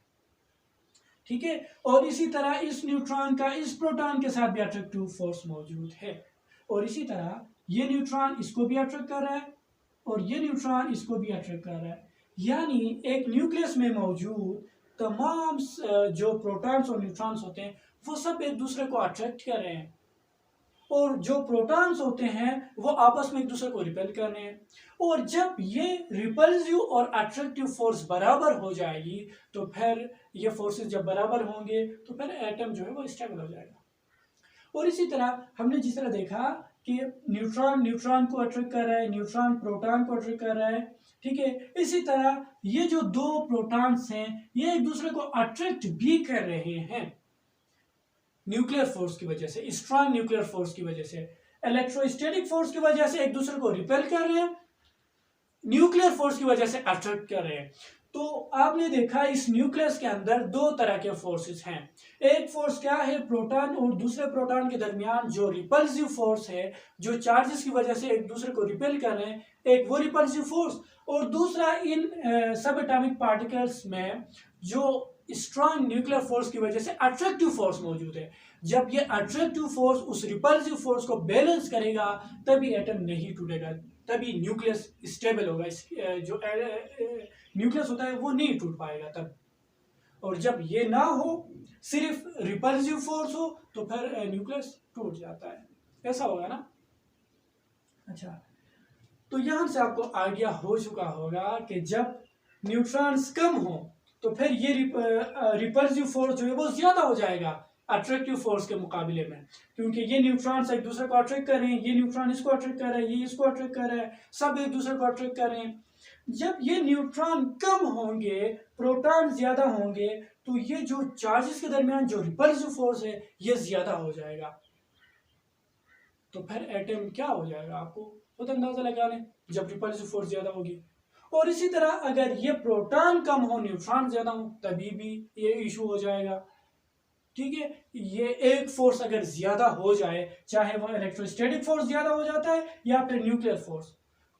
ठीक है। और इसी तरह इस न्यूट्रॉन का इस प्रोटॉन के साथ भी अट्रैक्टिव फोर्स मौजूद है। और इसी तरह ये न्यूट्रॉन इसको भी अट्रैक्ट कर रहा है और ये न्यूट्रॉन इसको भी अट्रैक्ट कर रहा है। यानी एक न्यूक्लियस में मौजूद तमाम जो प्रोटॉन्स और न्यूट्रॉन्स होते हैं वो सब एक दूसरे को अट्रैक्ट कर रहे हैं, और जो प्रोटॉन्स होते हैं वो आपस में एक दूसरे को रिपेल कर रहे हैं। और जब ये रिपल्सिव और अट्रैक्टिव फोर्स बराबर हो जाएगी तो फिर ये फोर्सेस जब बराबर होंगे तो फिर एटम जो है वो स्टेबल हो जाएगा। और इसी तरह हमने जिस तरह देखा कि न्यूट्रॉन न्यूट्रॉन को अट्रैक्ट कर रहा है, न्यूट्रॉन प्रोटॉन को अट्रैक्ट कर रहा है। ठीक है। इसी तरह ये जो दो प्रोटॉन्स हैं ये एक दूसरे को अट्रैक्ट भी कर रहे हैं न्यूक्लियर फोर्स की वजह से, स्ट्रॉन्ग न्यूक्लियर फोर्स की वजह से। इलेक्ट्रोस्टैटिक फोर्स की वजह से एक दूसरे को रिपेल कर रहे हैं, न्यूक्लियर फोर्स की वजह से अट्रैक्ट कर रहे हैं। तो आपने देखा इस न्यूक्लियस के अंदर दो तरह के फोर्सेस हैं। एक फोर्स क्या है, प्रोटॉन और दूसरे प्रोटॉन के दरमियान जो रिपल्सिव फोर्स है, जो चार्जेस की वजह से एक दूसरे को रिपेल कर रहे हैं, एक वो रिपल्सिव फोर्स। और दूसरा इन सब एटॉमिक पार्टिकल्स में जो स्ट्रॉन्ग न्यूक्लियर फोर्स की वजह से अट्रैक्टिव फोर्स मौजूद है। जब ये अट्रैक्टिव फोर्स उस रिपल्सिव फोर्स को बैलेंस करेगा तभी एटम नहीं टूटेगा, तभी न्यूक्लियस स्टेबल होगा। जो न्यूक्लियस होता है वो नहीं टूट पाएगा तब। और जब ये ना हो, सिर्फ रिपल्सिव फोर्स हो, तो फिर न्यूक्लियस टूट जाता है। ऐसा होगा ना। अच्छा, तो यहां से आपको आइडिया हो चुका होगा कि जब न्यूट्रॉन्स कम हो तो फिर ये रिपल्सिव फोर्स जो है वो ज्यादा हो जाएगा अट्रैक्टिव फोर्स के मुकाबले में, क्योंकि ये न्यूट्रॉन्स एक दूसरे को अट्रैक्ट कर रहे हैं, ये न्यूट्रॉन इसको अट्रैक्ट कर रहा है, ये इसको अट्रैक्ट कर रहा है, सब एक दूसरे को अट्रैक्ट कर रहे हैं। जब ये न्यूट्रॉन कम होंगे, प्रोटॉन ज्यादा होंगे, तो ये जो चार्जेस के दरमियान जो रिपल्सिव फोर्स है ये ज्यादा हो जाएगा। तो फिर एटम क्या हो जाएगा आपको खुद अंदाजा लगा लें, जब रिपल्सिव फोर्स ज्यादा होगी। और इसी तरह अगर ये प्रोटॉन कम हो, न्यूट्रॉन ज्यादा हो, तभी भी ये इशू हो जाएगा। ठीक है। ये एक फोर्स अगर ज्यादा हो जाए, चाहे वो इलेक्ट्रोस्टैटिक फोर्स ज्यादा हो जाता है या फिर न्यूक्लियर फोर्स,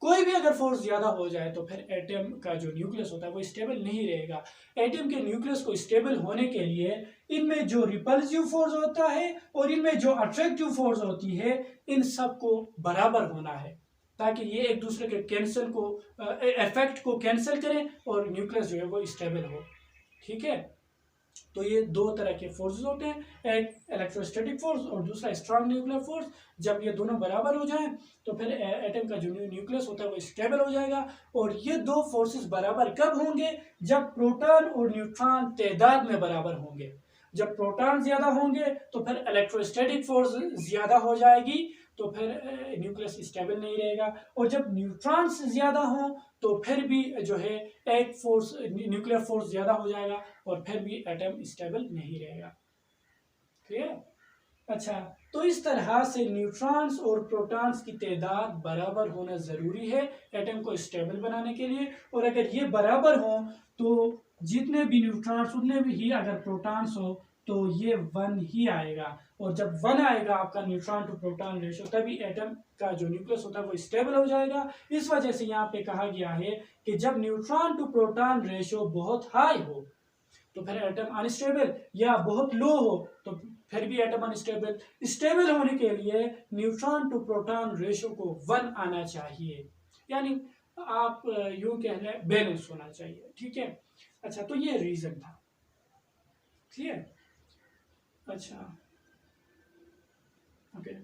कोई भी अगर फोर्स ज्यादा हो जाए तो फिर एटम का जो न्यूक्लियस होता है वो स्टेबल नहीं रहेगा। एटम के न्यूक्लियस को स्टेबल होने के लिए इनमें जो रिपल्सिव फोर्स होता है और इनमें जो अट्रैक्टिव फोर्स होती है, इन सब को बराबर होना है, ताकि ये एक दूसरे के कैंसिल को इफेक्ट को कैंसिल करें और न्यूक्लियस जो है वो स्टेबल हो। ठीक है। तो ये दो तरह के फोर्सेस होते हैं, एक इलेक्ट्रोस्टैटिक फोर्स और दूसरा स्ट्रॉन्ग न्यूक्लियर फोर्स। जब ये दोनों बराबर हो जाएं तो फिर एटम का जो न्यूक्लियस होता है वो स्टेबल हो जाएगा। और ये दो फोर्सेस बराबर कब होंगे, जब प्रोटॉन और न्यूट्रॉन तादाद में बराबर होंगे। जब प्रोटॉन ज्यादा होंगे तो फिर इलेक्ट्रोस्टैटिक फोर्स ज्यादा हो जाएगी, तो फिर न्यूक्लियस स्टेबल नहीं रहेगा। और जब न्यूट्रॉन्स ज्यादा हों तो फिर भी जो है एक फोर्स न्यूक्लियर फोर्स ज्यादा हो जाएगा और फिर भी एटम स्टेबल नहीं रहेगा। क्लियर। अच्छा, तो इस तरह से न्यूट्रॉन्स और प्रोटॉन्स की तादाद बराबर होना ज़रूरी है एटम को स्टेबल बनाने के लिए। और अगर ये बराबर हो तो जितने भी न्यूट्रॉन्स उतने भी ही अगर प्रोटॉन्स हो तो ये 1 ही आएगा। और जब 1 आएगा आपका न्यूट्रॉन टू प्रोटॉन रेशियो, तभी एटम का जो न्यूक्लियस होता है वो स्टेबल हो जाएगा। इस वजह से यहाँ पे कहा गया है कि जब न्यूट्रॉन टू प्रोटॉन रेशियो बहुत हाई हो तो फिर एटम अनस्टेबल, या बहुत लो हो तो फिर भी एटम अनस्टेबल। स्टेबल होने के लिए न्यूट्रॉन टू प्रोटॉन रेशियो को 1 आना चाहिए, यानी आप यूं कह लें बैलेंस होना चाहिए। ठीक है, अच्छा, तो ये रीजन था। क्लियर? अच्छा, ओके।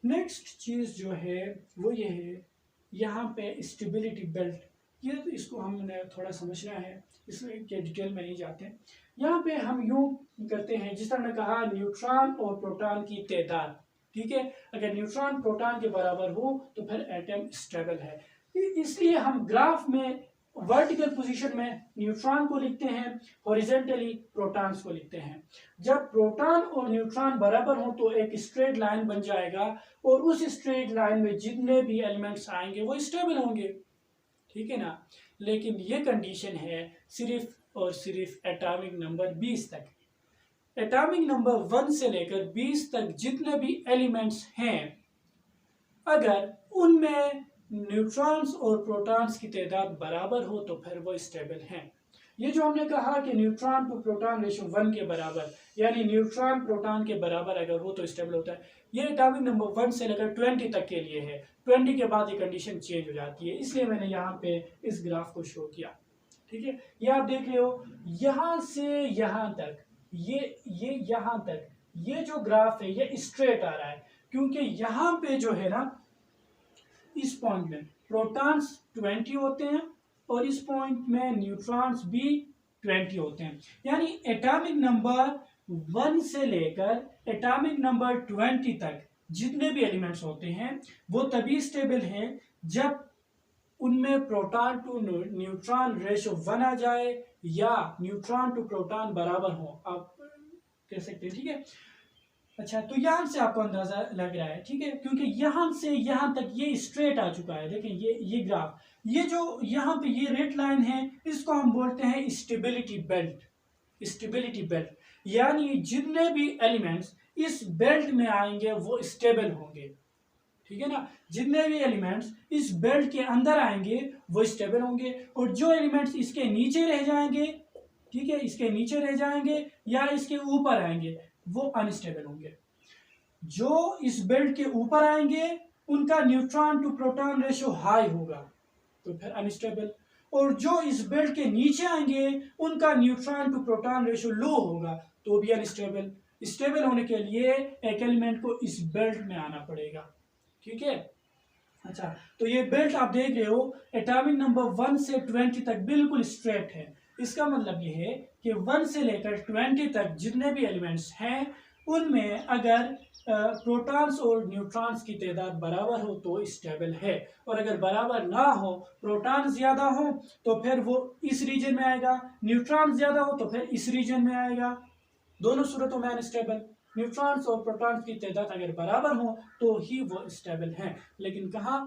नेक्स्ट चीज जो है वो ये है, यहाँ पे स्टेबिलिटी बेल्ट, ये तो इसको हमने थोड़ा समझना है, इसमें के डिटेल में नहीं जाते। यहाँ पे हम यूं करते हैं, जिस तरह ने कहा न्यूट्रॉन और प्रोटॉन की तादाद, ठीक है, अगर न्यूट्रॉन प्रोटॉन के बराबर हो तो फिर एटम स्टेबल है। इसलिए हम ग्राफ में वर्टिकल पोजीशन में न्यूट्रॉन को लिखते हैं, हॉरिजॉन्टली प्रोटॉन्स को लिखते हैं। जब प्रोटॉन और न्यूट्रॉन बराबर हो तो एक स्ट्रेट लाइन बन जाएगा, और उस स्ट्रेट लाइन में जितने भी एलिमेंट्स आएंगे वो स्टेबल होंगे। ठीक है ना? लेकिन ये कंडीशन है सिर्फ और सिर्फ एटॉमिक नंबर 20 तक। एटॉमिक नंबर 1 से लेकर 20 तक जितने भी एलिमेंट्स हैं, अगर उनमें न्यूट्रॉन्स और प्रोटॉन्स की तादाद बराबर हो तो फिर वो स्टेबल हैं। ये जो हमने कहा कि न्यूट्रॉन टू प्रोटॉन रेशियो 1 के बराबर, यानी न्यूट्रॉन प्रोटॉन के बराबर अगर हो तो स्टेबल होता है, ये एटॉमिक नंबर 1 से लेकर 20 तक के लिए है। 20 के बाद ये कंडीशन चेंज हो जाती है, इसलिए मैंने यहाँ पे इस ग्राफ को शो किया। ठीक है, ये आप देख रहे हो, यहाँ से यहाँ तक, ये यहाँ तक, ये जो ग्राफ है ये स्ट्रेट आ रहा है, क्योंकि यहाँ पे जो है ना, इस पॉइंट में प्रोटॉन्स 20 होते हैं और इस पॉइंट में न्यूट्रॉन्स भी 20 होते हैं। यानी एटॉमिक नंबर 1 से लेकर एटॉमिक नंबर 20 तक जितने भी एलिमेंट्स होते हैं वो तभी स्टेबल हैं जब उनमें प्रोटॉन टू न्यूट्रॉन रेशियो 1 आ जाए या न्यूट्रॉन टू प्रोटॉन बराबर हो, आप कह सकते हैं। ठीक है, अच्छा, तो यहां से आपको अंदाजा लग रहा है, ठीक है, क्योंकि यहां से यहां तक ये स्ट्रेट आ चुका है। देखें ये ग्राफ, ये जो यहाँ पे ये रेड लाइन है, इसको हम बोलते हैं स्टेबिलिटी बेल्ट। स्टेबिलिटी बेल्ट यानी जितने भी एलिमेंट्स इस बेल्ट में आएंगे वो स्टेबल होंगे। ठीक है ना, जितने भी एलिमेंट्स इस बेल्ट के अंदर आएंगे वो स्टेबल होंगे, और जो एलिमेंट्स इसके नीचे रह जाएंगे, ठीक है, इसके नीचे रह जाएंगे या इसके ऊपर आएंगे वो अनस्टेबल होंगे। जो इस बेल्ट के ऊपर आएंगे उनका neutron to proton ratio high होगा तो फिर अनस्टेबल, और जो इस बेल्ट के नीचे आएंगे उनका न्यूट्रॉन टू प्रोटॉन रेशियो लो होगा तो भी अनस्टेबल। स्टेबल होने के लिए एक एलिमेंट को इस बेल्ट में आना पड़ेगा। ठीक है, अच्छा, तो ये बेल्ट आप देख रहे हो एटॉमिक नंबर 1 से 20 तक बिल्कुल स्ट्रेट है। इसका मतलब ये है कि 1 से लेकर 20 तक जितने भी एलिमेंट्स हैं उनमें अगर प्रोटॉन्स और न्यूट्रॉन्स की तादाद बराबर हो तो स्टेबल है, और अगर बराबर ना हो, प्रोटॉन ज्यादा हो तो फिर वो इस रीजन में आएगा, न्यूट्रॉन ज्यादा हो तो फिर इस रीजन में आएगा। दोनों सूरतों में अनस्टेबल। न्यूट्रॉन्स और प्रोटॉन्स की तादाद अगर बराबर हो तो ही वो स्टेबल हैं, लेकिन कहाँ?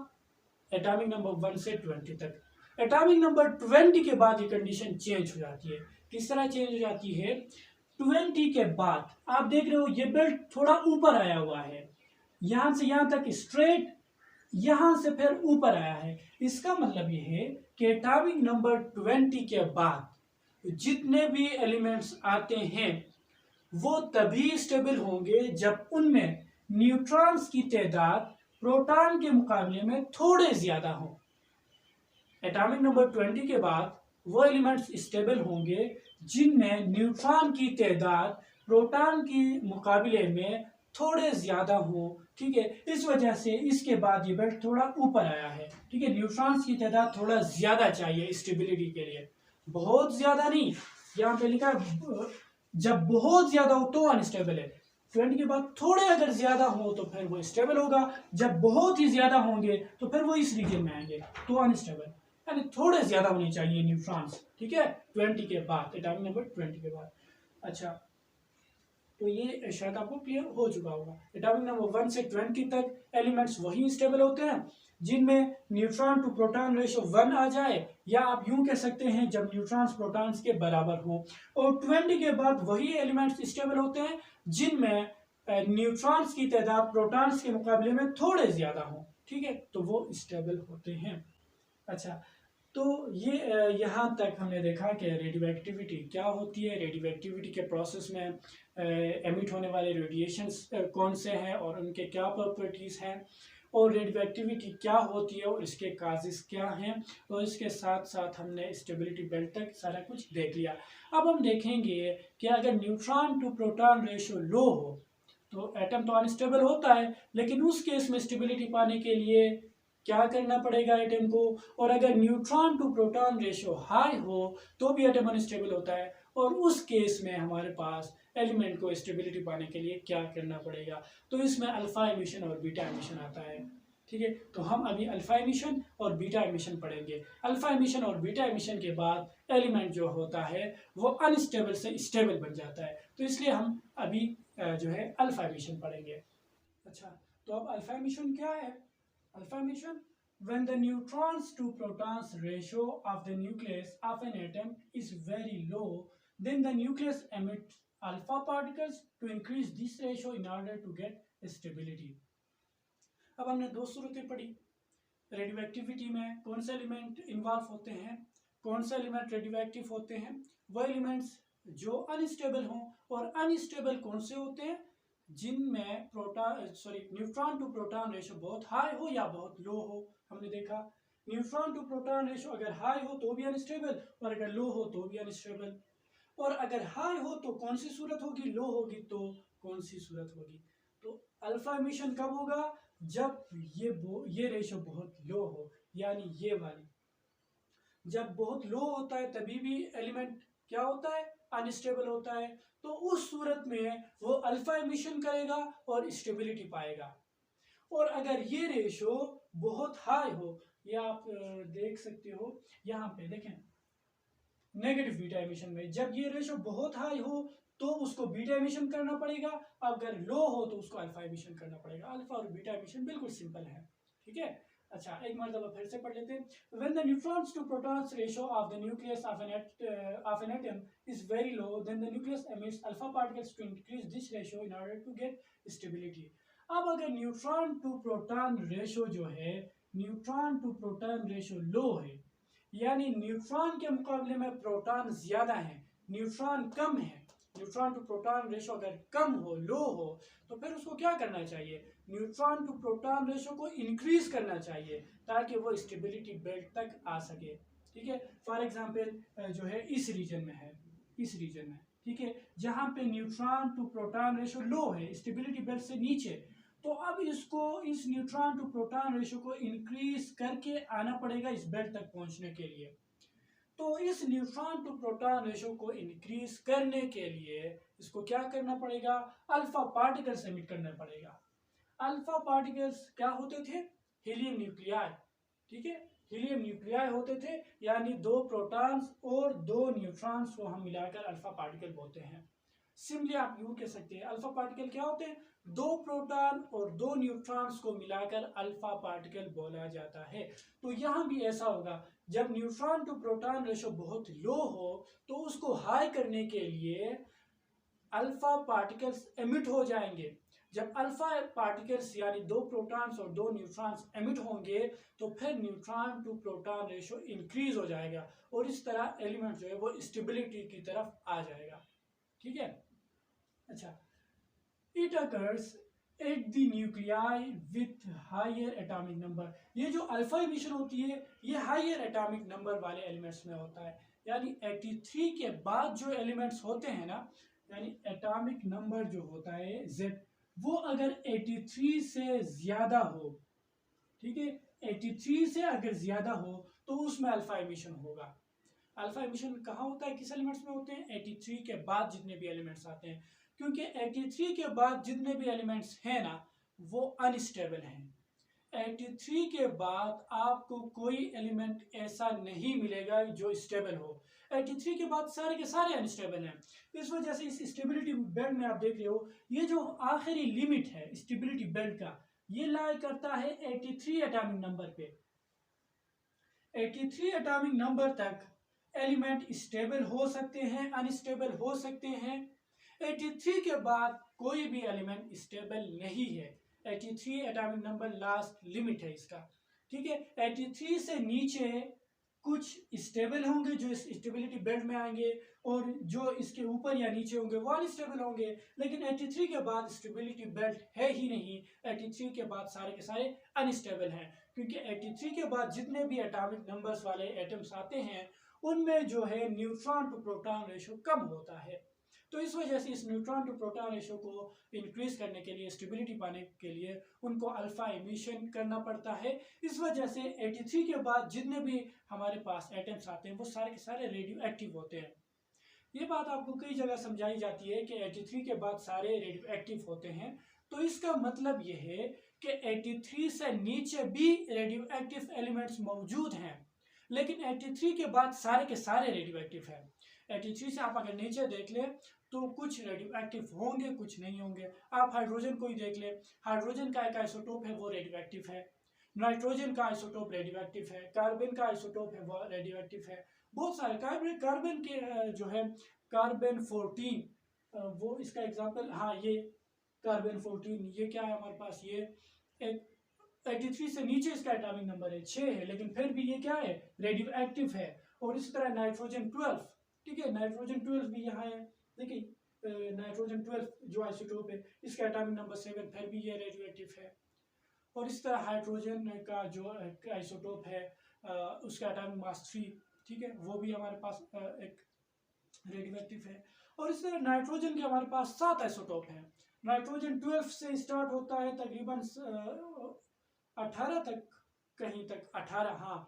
एटॉमिक नंबर 1 से 20 तक। एटॉमिक नंबर 20 के बाद ये कंडीशन चेंज हो जाती है। किस तरह चेंज हो जाती है? 20 के बाद आप देख रहे हो ये बेल्ट थोड़ा ऊपर आया हुआ है, यहां से यहां तक स्ट्रेट, यहां से फिर ऊपर आया है। इसका मतलब ये है कि एटॉमिक नंबर 20 के बाद जितने भी एलिमेंट्स आते हैं वो तभी स्टेबल होंगे जब उनमें न्यूट्रॉन्स की तादाद प्रोटॉन के मुकाबले में थोड़े ज्यादा हो। एटॉमिक नंबर 20 के बाद वो एलिमेंट्स स्टेबल होंगे जिनमें न्यूट्रॉन की तादाद प्रोटॉन के मुकाबले में थोड़े ज्यादा हो। ठीक है, इस वजह से इसके बाद ये बेल्ट थोड़ा ऊपर आया है। ठीक है, न्यूट्रॉन्स की तादाद थोड़ा ज्यादा चाहिए स्टेबिलिटी के लिए, बहुत ज्यादा नहीं। यहाँ पे लिखा जब बहुत ज्यादा हो तो अनस्टेबल है, 20 के बाद थोड़े अगर ज्यादा हो तो फिर वो स्टेबल होगा, जब बहुत ही ज्यादा होंगे तो फिर वो इस रीजन में आएंगे तो अनस्टेबल। यानी थोड़े ज्यादा होने चाहिए न्यूट्रॉन्स। ठीक है, 20 के बाद, एटॉमिक नंबर 20 के बाद। अच्छा, तो ये शायद आपको क्लियर हो चुका होगा। एटॉमिक नंबर 1 से 20 तक एलिमेंट्स वही स्टेबल होते हैं जिनमें न्यूट्रॉन टू प्रोटॉन रेशो 1 आ जाए, या आप यूं कह सकते हैं जब न्यूट्रॉन्स प्रोटॉन्स के बराबर हो। और 20 के बाद वही एलिमेंट्स स्टेबल होते हैं जिनमें न्यूट्रॉन्स की तादाद प्रोटॉन्स के मुकाबले में थोड़े ज्यादा हो, ठीक है, तो वो स्टेबल होते हैं। अच्छा, तो ये यहाँ तक हमने देखा कि रेडियो एक्टिविटी क्या होती है, रेडियो एक्टिविटी के प्रोसेस में एमिट होने वाले रेडिएशंस कौन से हैं और उनके क्या प्रॉपर्टीज़ हैं, और रेडियो एक्टिविटी क्या होती है और इसके काजेस क्या हैं, और इसके साथ साथ हमने स्टेबिलिटी बेल्ट तक सारा कुछ देख लिया। अब हम देखेंगे कि अगर neutron to proton ratio low हो तो एटम तो अनस्टेबल होता है, लेकिन उस केस में स्टेबिलिटी पाने के लिए क्या करना पड़ेगा एटम को, और अगर neutron to proton ratio high हो तो भी एटम अनस्टेबल होता है, और उस केस में हमारे पास एलिमेंट को स्टेबिलिटी पाने के लिए क्या करना पड़ेगा। तो इसमें अल्फा एमिशन और बीटा एमिशन आता है, ठीक है। तो हम अभी अल्फा एमिशन और बीटा एमिशन पढ़ेंगे। अल्फा एमिशन और बीटा एमिशन के बाद एलिमेंट जो होता है वो अनस्टेबल से स्टेबल बन जाता है, तो इसलिए हम अभी जो है अल्फा एमिशन पढ़ेंगे। अच्छा, तो अब अल्फा एमिशन क्या है? Alpha emission, when the neutrons to protons ratio of the nucleus of an atom is very low, then the nucleus emits alpha particles to increase this ratio in order to get stability. अब हमने दो सूरतें पढ़ी, रेडियो एक्टिविटी में कौन से एलिमेंट इन्वॉल्व होते हैं, कौन से एलिमेंट रेडियो एक्टिव होते हैं, वो एलिमेंट्स जो अनस्टेबल हों, और अनस्टेबल कौन से होते हैं जिनमें न्यूट्रॉन टू प्रोटॉन रेशो बहुत हाई हो या बहुत लो हो। हमने देखा न्यूट्रॉन टू प्रोटॉन रेशो अगर हाई हो तो भी अनस्टेबल, और अगर लो हो तो भी अनस्टेबल। और अगर हाई हो तो कौन सी सूरत होगी, लो होगी तो कौन सी सूरत होगी। तो अल्फा एमिशन कब होगा? जब ये रेशो बहुत लो हो, यानी ये वाली जब बहुत लो होता है तभी भी एलिमेंट क्या होता है, अनस्टेबल होता है। तो उस सूरत में वो अल्फा एमिशन करेगा और स्टेबिलिटी पाएगा। और अगर ये रेशो बहुत हाई हो, या आप देख सकते हो यहाँ पे देखें नेगेटिव बीटा एमिशन में, जब ये रेशो बहुत हाई हो तो उसको बीटा एमिशन करना पड़ेगा, अगर लो हो तो उसको अल्फा एमिशन करना पड़ेगा। अल्फा और बीटा एमिशन बिल्कुल सिंपल है, ठीक है। अच्छा, एक मरतबा फिर से पढ़ लेते हैं। When the neutrons to protons ratio of the nucleus of an atom is very low, then the nucleus emits alpha particles to increase this ratio in order to get stability. अब अगर न्यूट्रॉन टू प्रोटॉन रेशो जो है, न्यूट्रॉन टू प्रोटॉन रेशो लो है, यानी न्यूट्रॉन के मुकाबले में प्रोटॉन ज्यादा है, न्यूट्रॉन कम है, न्यूट्रॉन टू प्रोटॉन रेशो अगर कम हो, लो हो, तो फिर उसको क्या करना चाहिए, न्यूट्रॉन टू प्रोटॉन रेशो को इंक्रीज करना चाहिए ताकि वो स्टेबिलिटी बेल्ट तक आ सके, ठीक है। फॉर एग्जांपल जो है इस रीजन में है, इस रीजन में, ठीक है, जहां पे न्यूट्रॉन टू प्रोटॉन रेशो लो है, स्टेबिलिटी बेल्ट से नीचे, तो अब इसको इस न्यूट्रॉन टू प्रोटॉन रेशो को इंक्रीज करके आना पड़ेगा इस बेल्ट तक पहुंचने के लिए। तो इस न्यूट्रॉन टू प्रोटॉन रेशो को इंक्रीज करने के लिए इसको क्या करना पड़ेगा, अल्फा पार्टिकल्स एमिट करना पड़ेगा। अल्फा पार्टिकल्स क्या होते थे, हीलियम न्यूक्लियाई, ठीक है, हीलियम न्यूक्लियाई होते थे, यानी दो प्रोटॉन्स और दो न्यूट्रॉन्स को हम मिलाकर अल्फा पार्टिकल बोलते हैं। सिंपली आप यूं कह सकते हैं अल्फा पार्टिकल क्या होते हैं, दो प्रोटॉन और दो न्यूट्रॉन्स को मिलाकर अल्फा पार्टिकल बोला जाता है। तो यहां भी ऐसा होगा, जब न्यूट्रॉन टू प्रोटॉन रेशो बहुत लो हो तो उसको हाई करने के लिए अल्फा पार्टिकल्स एमिट हो जाएंगे। जब अल्फा पार्टिकल्स यानी दो प्रोटॉन्स और दो न्यूट्रॉन्स एमिट होंगे तो फिर neutron to proton ratio increase हो जाएगा, और इस तरह एलिमेंट जो है वो स्टेबिलिटी की तरफ आ जाएगा, ठीक है। अच्छा, it occurs at the nuclei with higher atomic number. ये जो अल्फा एमिशन होती है ये हायर एटॉमिक नंबर वाले एलिमेंट्स में होता है, यानी 83 के बाद जो एलिमेंट्स होते हैं ना, यानी एटॉमिक नंबर जो होता है Z, वो अगर 83 से ज्यादा हो, ठीक है, 83 से अगर ज्यादा हो तो उसमें अल्फा एमिशन होगा। अल्फा एमिशन कहाँ होता है, किस एलिमेंट्स में होते हैं, 83 के बाद जितने भी एलिमेंट्स आते हैं, क्योंकि 83 के बाद जितने भी एलिमेंट्स हैं ना वो अनस्टेबल हैं। 83 के बाद आपको कोई एलिमेंट ऐसा नहीं मिलेगा जो स्टेबल हो। 83 के बाद सारे के सारे अनस्टेबल हैं। इस वजह से इस स्टेबिलिटी बेल्ट में आप देख रहे हो, ये जो आखिरी लिमिट है स्टेबिलिटी बेल्ट का, ये लाई करता है 83 एटॉमिक नंबर पे। 83 एटॉमिक नंबर तक एलिमेंट स्टेबल हो सकते हैं, अनस्टेबल हो सकते हैं। 83 के बाद कोई भी एलिमेंट स्टेबल नहीं है। 83 एटॉमिक नंबर लास्ट लिमिट है इसका, ठीक है। 83 से नीचे कुछ स्टेबल होंगे जो इस स्टेबिलिटी बेल्ट में आएंगे, और जो इसके ऊपर या नीचे होंगे वो अनस्टेबल होंगे। लेकिन 83 के बाद स्टेबिलिटी बेल्ट है ही नहीं, 83 के बाद सारे के सारे अनस्टेबल हैं, क्योंकि 83 के बाद जितने भी एटॉमिक नंबर्स वाले एटम्स आते हैं उनमें जो है न्यूट्रॉन टू प्रोटॉन रेशो कम होता है। तो इस वजह से इस न्यूट्रॉन टू प्रोटॉन रेशो को इंक्रीज करने के लिए, स्टेबिलिटी पाने के लिए उनको अल्फा एमिशन करना पड़ता है। इस वजह से 83 के बाद जितने भी हमारे पास एटम्स आते हैं वो सारे के सारे रेडियो एक्टिव होते हैं। ये बात आपको कई जगह समझाई जाती है कि 83 के बाद सारे रेडियो एक्टिव होते हैं। तो इसका मतलब ये है कि 83 से नीचे भी रेडियो एक्टिव एलिमेंट्स मौजूद हैं, लेकिन 83 के बाद सारे के सारे रेडियो एक्टिव है। 83 से आप अगर नीचे देख ले तो कुछ रेडियो एक्टिव होंगे, कुछ नहीं होंगे। आप हाइड्रोजन को ही देख ले, हाइड्रोजन का एक आइसोटोप है वो रेडियो एक्टिव है, नाइट्रोजन का आइसोटोप रेडियो एक्टिव है, कार्बन का आइसोटोप है वो रेडियो एक्टिव है। बहुत सारे कार्बन के जो है कार्बन 14 वो इसका एग्जाम्पल, हाँ ये कार्बन 14, ये क्या है हमारे पास, ये एक 83 से नीचे इसका एटॉमिक नंबर है 6 है, लेकिन फिर भी ये क्या है, रेडियो एक्टिव है। और इसी तरह नाइट्रोजन 12, ठीक है, नाइट्रोजन 12 भी यहाँ है। देखिए नाइट्रोजन 12 जो आइसोटोप है इसका एटॉमिक नंबर 7, फिर भी ये रेडियो एक्टिव है। और इस तरह हाइड्रोजन का जो आइसोटोप है उसका एटॉमिक मास 3, ठीक है, वो भी हमारे पास एक रेडियो एक्टिव है। और इस तरह नाइट्रोजन के हमारे पास 7 आइसोटोप है। नाइट्रोजन 12 से स्टार्ट होता है तकरीबन 18 तक, कहीं तक 18, हाँ।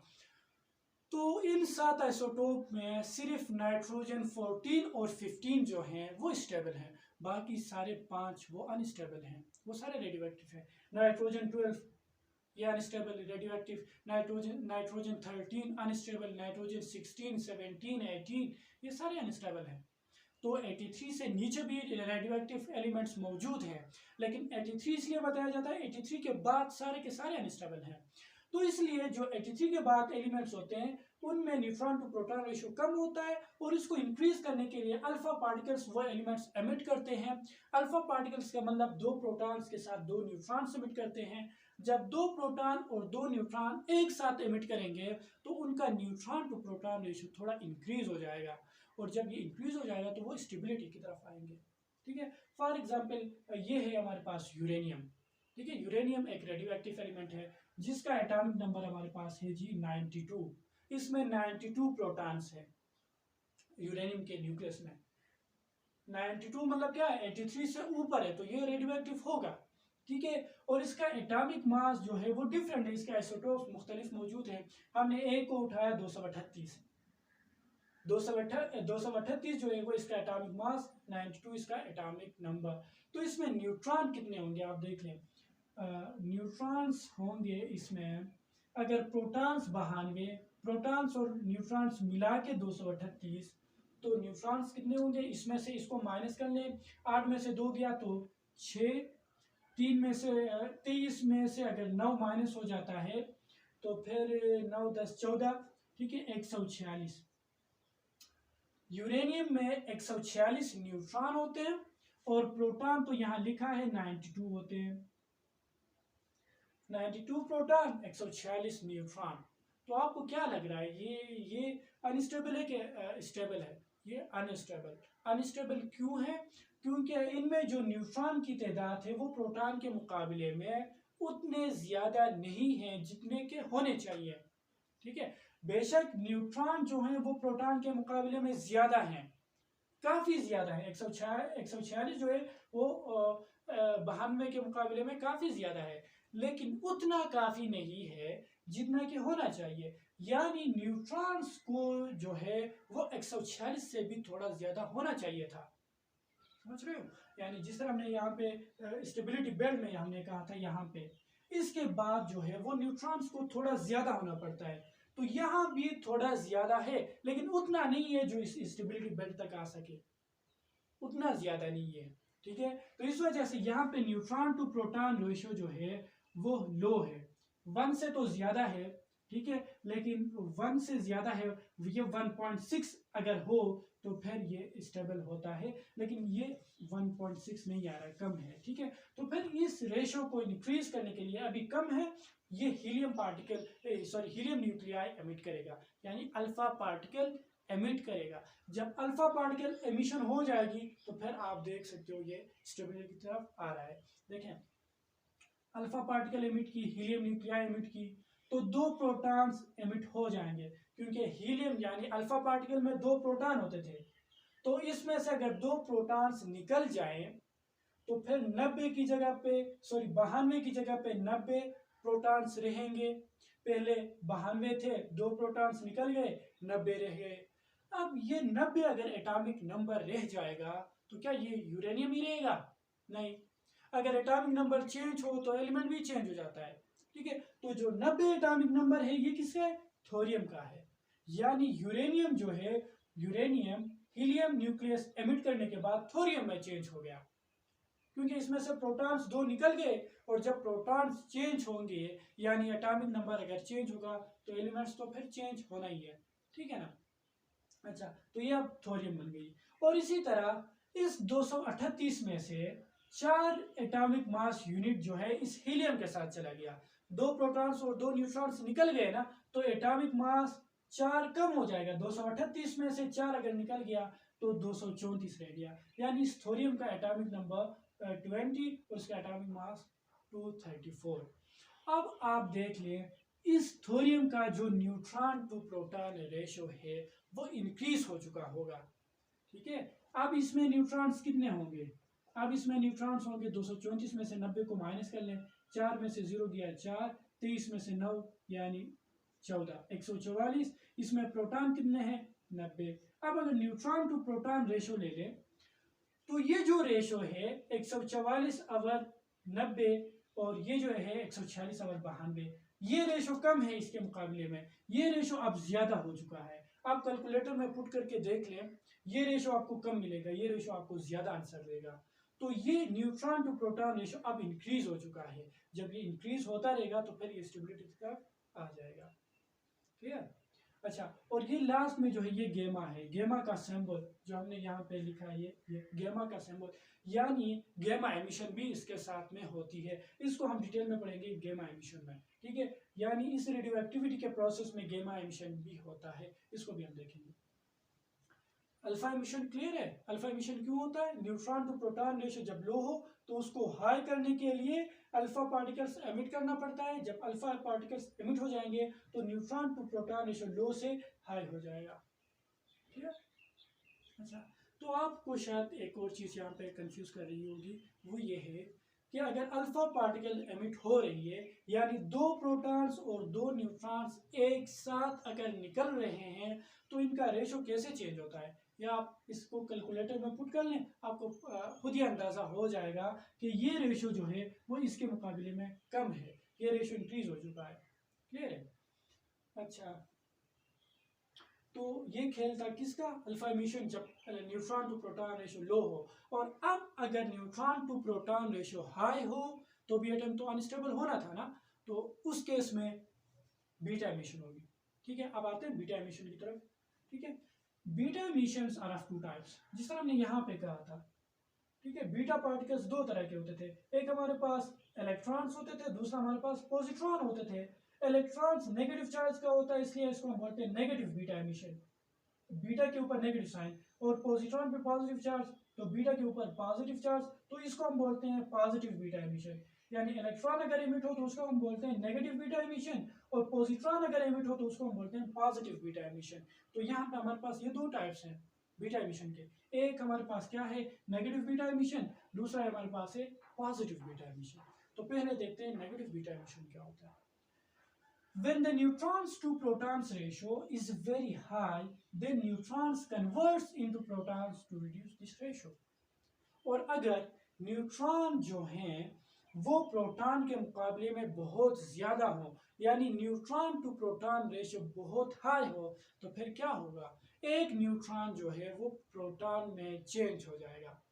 तो इन 7 आइसोटोप में सिर्फ नाइट्रोजन 14 और 15 जो हैं वो स्टेबल हैं, बाकी सारे 5 वो अनस्टेबल हैं, वो सारे रेडियो एक्टिव हैं। नाइट्रोजन 12 ये unstable radio active, nitrogen 13 unstable, nitrogen 16, 17, 18 ये सारे अनस्टेबल हैं। तो 83 से नीचे भी रेडियो एक्टिव एलिमेंट्स मौजूद हैं, लेकिन 83 इसलिए बताया जाता है 83 के बाद सारे के सारे अनस्टेबल हैं। तो इसलिए जो 83 के बाद एलिमेंट्स होते हैं उनमें न्यूट्रॉन टू प्रोटॉन रेशियो कम होता है, और इसको इंक्रीज करने के लिए अल्फा पार्टिकल्स वो एलिमेंट्स एमिट करते हैं। अल्फा पार्टिकल्स का मतलब 2 प्रोटॉन्स के साथ 2 न्यूट्रॉन्स एमिट करते हैं। जब 2 प्रोटॉन और 2 न्यूट्रॉन एक साथ एमिट करेंगे तो उनका न्यूट्रॉन टू प्रोटॉन रेशियो थोड़ा इंक्रीज हो जाएगा, और जब ये इंक्रीज हो जाएगा तो वो स्टेबिलिटी की तरफ आएंगे, ठीक है। फॉर एग्जाम्पल ये है हमारे पास यूरेनियम, ठीक है। यूरेनियम एक रेडियो एक्टिव एलिमेंट है जिसका एटॉमिक नंबर हमारे पास है जी 92। इसमें 92 प्रोटॉन्स है यूरेनियम के न्यूक्लियस में। 92 मतलब क्या है, 83 से ऊपर है तो ये रेडियो एक्टिव होगा, ठीक है। और इसका एटॉमिक मास जो है वो डिफरेंट है, इसके आइसोटोप्स मुख्तलिफ मौजूद हैं। हमने एक को उठाया 238, 238 जो है वो इसका एटॉमिक मास, 92 इसका एटॉमिक नंबर। तो इसमें न्यूट्रॉन कितने होंगे आप देख लें। न्यूट्रॉन्स होंगे इसमें, अगर प्रोटॉन्स 92, प्रोटॉन्स और न्यूट्रॉन्स मिला के 238, तो न्यूट्रॉन्स कितने होंगे, इसमें से इसको माइनस कर लें, 8 में से 2 गया तो 6, 3 में से 23 में से अगर 9 माइनस हो जाता है तो फिर 9 10 14, ठीक है, 146। यूरेनियम में 146 न्यूट्रॉन होते हैं, और प्रोटॉन तो यहाँ लिखा है 92 होते हैं। 92 प्रोटॉन, 146 न्यूट्रॉन। तो आपको क्या लग रहा है, ये अनस्टेबल है कि स्टेबल है? ये अनस्टेबल क्यों है? क्योंकि इनमें जो न्यूट्रॉन की तादाद है वो प्रोटॉन के मुकाबले में उतने ज्यादा नहीं है जितने के होने चाहिए, ठीक है। बेशक न्यूट्रॉन जो है वो प्रोटॉन के मुकाबले में ज्यादा हैं, काफी ज्यादा है। 146 जो है वो 92 के मुकाबले में काफी ज्यादा है, लेकिन उतना काफी नहीं है जितना कि होना चाहिए। यानी न्यूट्रॉन्स को जो है वो 146 से भी थोड़ा ज्यादा होना चाहिए था, समझ रहे हो। यानी जिस तरह हमने यहाँ पे स्टेबिलिटी बेल्ट में हमने कहा था, यहाँ पे इसके बाद जो है वो न्यूट्रॉन्स को थोड़ा ज्यादा होना पड़ता है। तो यहाँ भी थोड़ा ज्यादा है, लेकिन उतना नहीं है जो इस स्टेबिलिटी बेल्ट तक आ सके। उतना ज़्यादा नहीं है, ठीक है। तो इस वजह से यहाँ पे न्यूट्रॉन टू प्रोटॉन रेशियो जो है वो लो है, 1 से तो ज़्यादा है, ठीक है, लेकिन 1 से ज़्यादा है, ये 1.6 अगर हो तो फिर ये स्टेबल होता है, लेकिन ये 1.6 नहीं आ रहा है, कम है, ठीक है। तो फिर इस रेशो को इंक्रीज करने के लिए, अभी कम है, ये helium particle helium nuclei emit करेगा, यानी अल्फा पार्टिकल एमिट करेगा। जब अल्फा पार्टिकल एमिशन हो जाएगी तो फिर आप देख सकते हो ये स्टेबिलिटी की तरफ आ रहा है। देखें, अल्फा पार्टिकल एमिट की, हीलियम न्यूक्लियाई एमिट की, तो 2 प्रोटॉन्स एमिट हो जाएंगे, क्योंकि हीलियम यानी अल्फा पार्टिकल में 2 प्रोटॉन होते थे, तो इसमें से अगर 2 प्रोटॉन्स निकल जाएं तो फिर 90 की जगह पे 92 की जगह पे 90 प्रोटॉन्स रहेंगे। पहले 92 थे, 2 प्रोटॉन्स निकल गए, 90 रह गए। अब ये 90 अगर एटॉमिक नंबर रह जाएगा तो क्या ये यूरेनियम ही रहेगा? नहीं, अगर एटॉमिक नंबर चेंज हो तो एलिमेंट भी चेंज हो जाता है, ठीक है। तो जो 90 एटॉमिक नंबर है ये किसका है? थोरियम का है। यानी यूरेनियम जो है, यूरेनियम हीलियम न्यूक्लियस एमिट करने के बाद थोरियम में चेंज हो गया, क्योंकि इसमें से प्रोटॉन्स 2 निकल गए, और जब प्रोटॉन्स चेंज होंगे यानी एटॉमिक नंबर अगर चेंज होगा तो एलिमेंट्स तो फिर चेंज होना ही है, ठीक है ना। अच्छा, तो ये अब थोरियम बन गई। और इसी तरह इस 238 में से 4 एटॉमिक मास यूनिट जो है इस हीलियम के साथ चला गया, 2 प्रोटॉन्स और 2 न्यूट्रॉन्स निकल गए ना, तो एटॉमिक मास 4 कम हो जाएगा। 238 में से 4 अगर निकल गया तो 234 रह गया, यानी इस थोरियम का एटॉमिक नंबर 20 और इसका एटॉमिक मास 234। अब आप देख लें, इस थोरियम का जो न्यूट्रॉन टू प्रोटॉन रेशो है वो इंक्रीज हो चुका होगा, ठीक है। अब इसमें न्यूट्रॉन्स कितने होंगे? अब इसमें न्यूट्रॉन्स होंगे 234 में से 90 को माइनस कर लें, 4 में से 0 गया 4, 23 में से 9 यानी 14, 144। इसमें प्रोटॉन कितने हैं? 90। अब अगर न्यूट्रॉन टू प्रोटॉन रेशो ले लें तो ये जो रेशो है 144 ओवर 90 और ये जो है 146 ओवर 92, ये रेशो कम है इसके मुकाबले में, ये रेशो अब ज्यादा हो चुका है। आप कैलकुलेटर में पुट करके देख लें, ये रेशो आपको कम मिलेगा, ये रेशो आपको ज्यादा आंसर देगा। तो ये न्यूट्रॉन टू प्रोटॉन रेशो अब इंक्रीज हो चुका है। जब ये इंक्रीज होता रहेगा तो फिर ये स्टेबिलिटी का आ जाएगा, क्लियर। अच्छा, और ये लास्ट में जो है ये गेमा है, गेमा का सिंबल जो हमने यहाँ पे लिखा है, ये गेमा का सिंबल, यानी गेमा एमिशन भी इसके साथ में होती है। इसको हम डिटेल में पढ़ेंगे गेमा एमिशन में, ठीक है। यानी इस रेडियो एक्टिविटी के प्रोसेस में गेमा एमिशन भी होता है, इसको भी हम देखेंगे। अल्फा एमिशन क्लियर है? अल्फा एमिशन क्यों होता है? न्यूट्रॉन टू प्रोटॉन रेशो जब लो हो तो उसको हाई करने के लिए अल्फा पार्टिकल्स एमिट करना पड़ता है। जब अल्फा पार्टिकल्स एमिट हो जाएंगे तो न्यूट्रॉन टू प्रोटॉन रेशो लो से हाई हो जाएगा, ठीक है। अच्छा, तो आपको शायद एक और चीज़ यहाँ पे कंफ्यूज कर रही होगी, वो ये है कि अगर अल्फा पार्टिकल एमिट हो रही है यानी 2 प्रोटॉन्स और 2 न्यूट्रॉन्स एक साथ अगर निकल रहे हैं तो इनका रेशो कैसे चेंज होता है, या आप इसको कैलकुलेटर में पुट कर लें, आपको खुद ही अंदाज़ा हो जाएगा कि ये रेशो जो है वो इसके मुकाबले में कम है, ये रेशो इंक्रीज हो चुका है, क्लियर है। अच्छा, तो ये खेल था किसका? अल्फा एमिशन, जब neutron to proton ratio low हो। और अब अगर neutron to proton ratio high हो तो भी एटम तो अनस्टेबल होना था ना, तो उस केस में बीटा एमिशन होगी, ठीक है। अब आते हैं बीटा एमिशन की तरफ, ठीक है। Beta emissions are of 2 types, जिस तरह हमने यहाँ पे कहा था, ठीक है। बीटा पार्टिकल्स 2 तरह के होते थे, एक हमारे पास इलेक्ट्रॉन्स होते थे, दूसरा हमारे पास पॉजिट्रॉन होते थे। इलेक्ट्रॉन्स नेगेटिव चार्ज का होता है, इसलिए इसको हम बोलते हैं नेगेटिव बीटा एमिशन, बीटा के ऊपर नेगेटिव साइन, और पॉजिट्रॉन पे पॉजिटिव चार्ज तो बीटा के ऊपर पॉजिटिव चार्ज, तो इसको हम बोलते हैं पॉजिटिव बीटा एमिशन। यानी इलेक्ट्रॉन अगर एमिट हो तो उसको हम बोलते हैं नेगेटिव बीटा एमिशन, और पॉजिट्रॉन अगर एमिट हो तो उसको हम बोलते हैं पॉजिटिव बीटा एमिशन। तो यहाँ पे हमारे पास ये 2 टाइप्स हैं बीटा एमिशन के, एक हमारे पास क्या है? नेगेटिव बीटा एमिशन, दूसरा हमारे पास है पॉजिटिव बीटा एमिशन। तो पहले देखते हैं नेगेटिव बीटा एमिशन क्या होता है। When the neutrons to protons ratio is very high, then neutrons converts into protons to reduce this ratio. और अगर न्यूट्रॉन जो हैं वो प्रोटॉन के मुकाबले में बहुत ज़्यादा हो, यानी न्यूट्रॉन टू प्रोटॉन रेशियो बहुत हाई हो, तो फिर क्या होगा? एक न्यूट्रॉन जो है वो प्रोटॉन में चेंज हो जाएगा।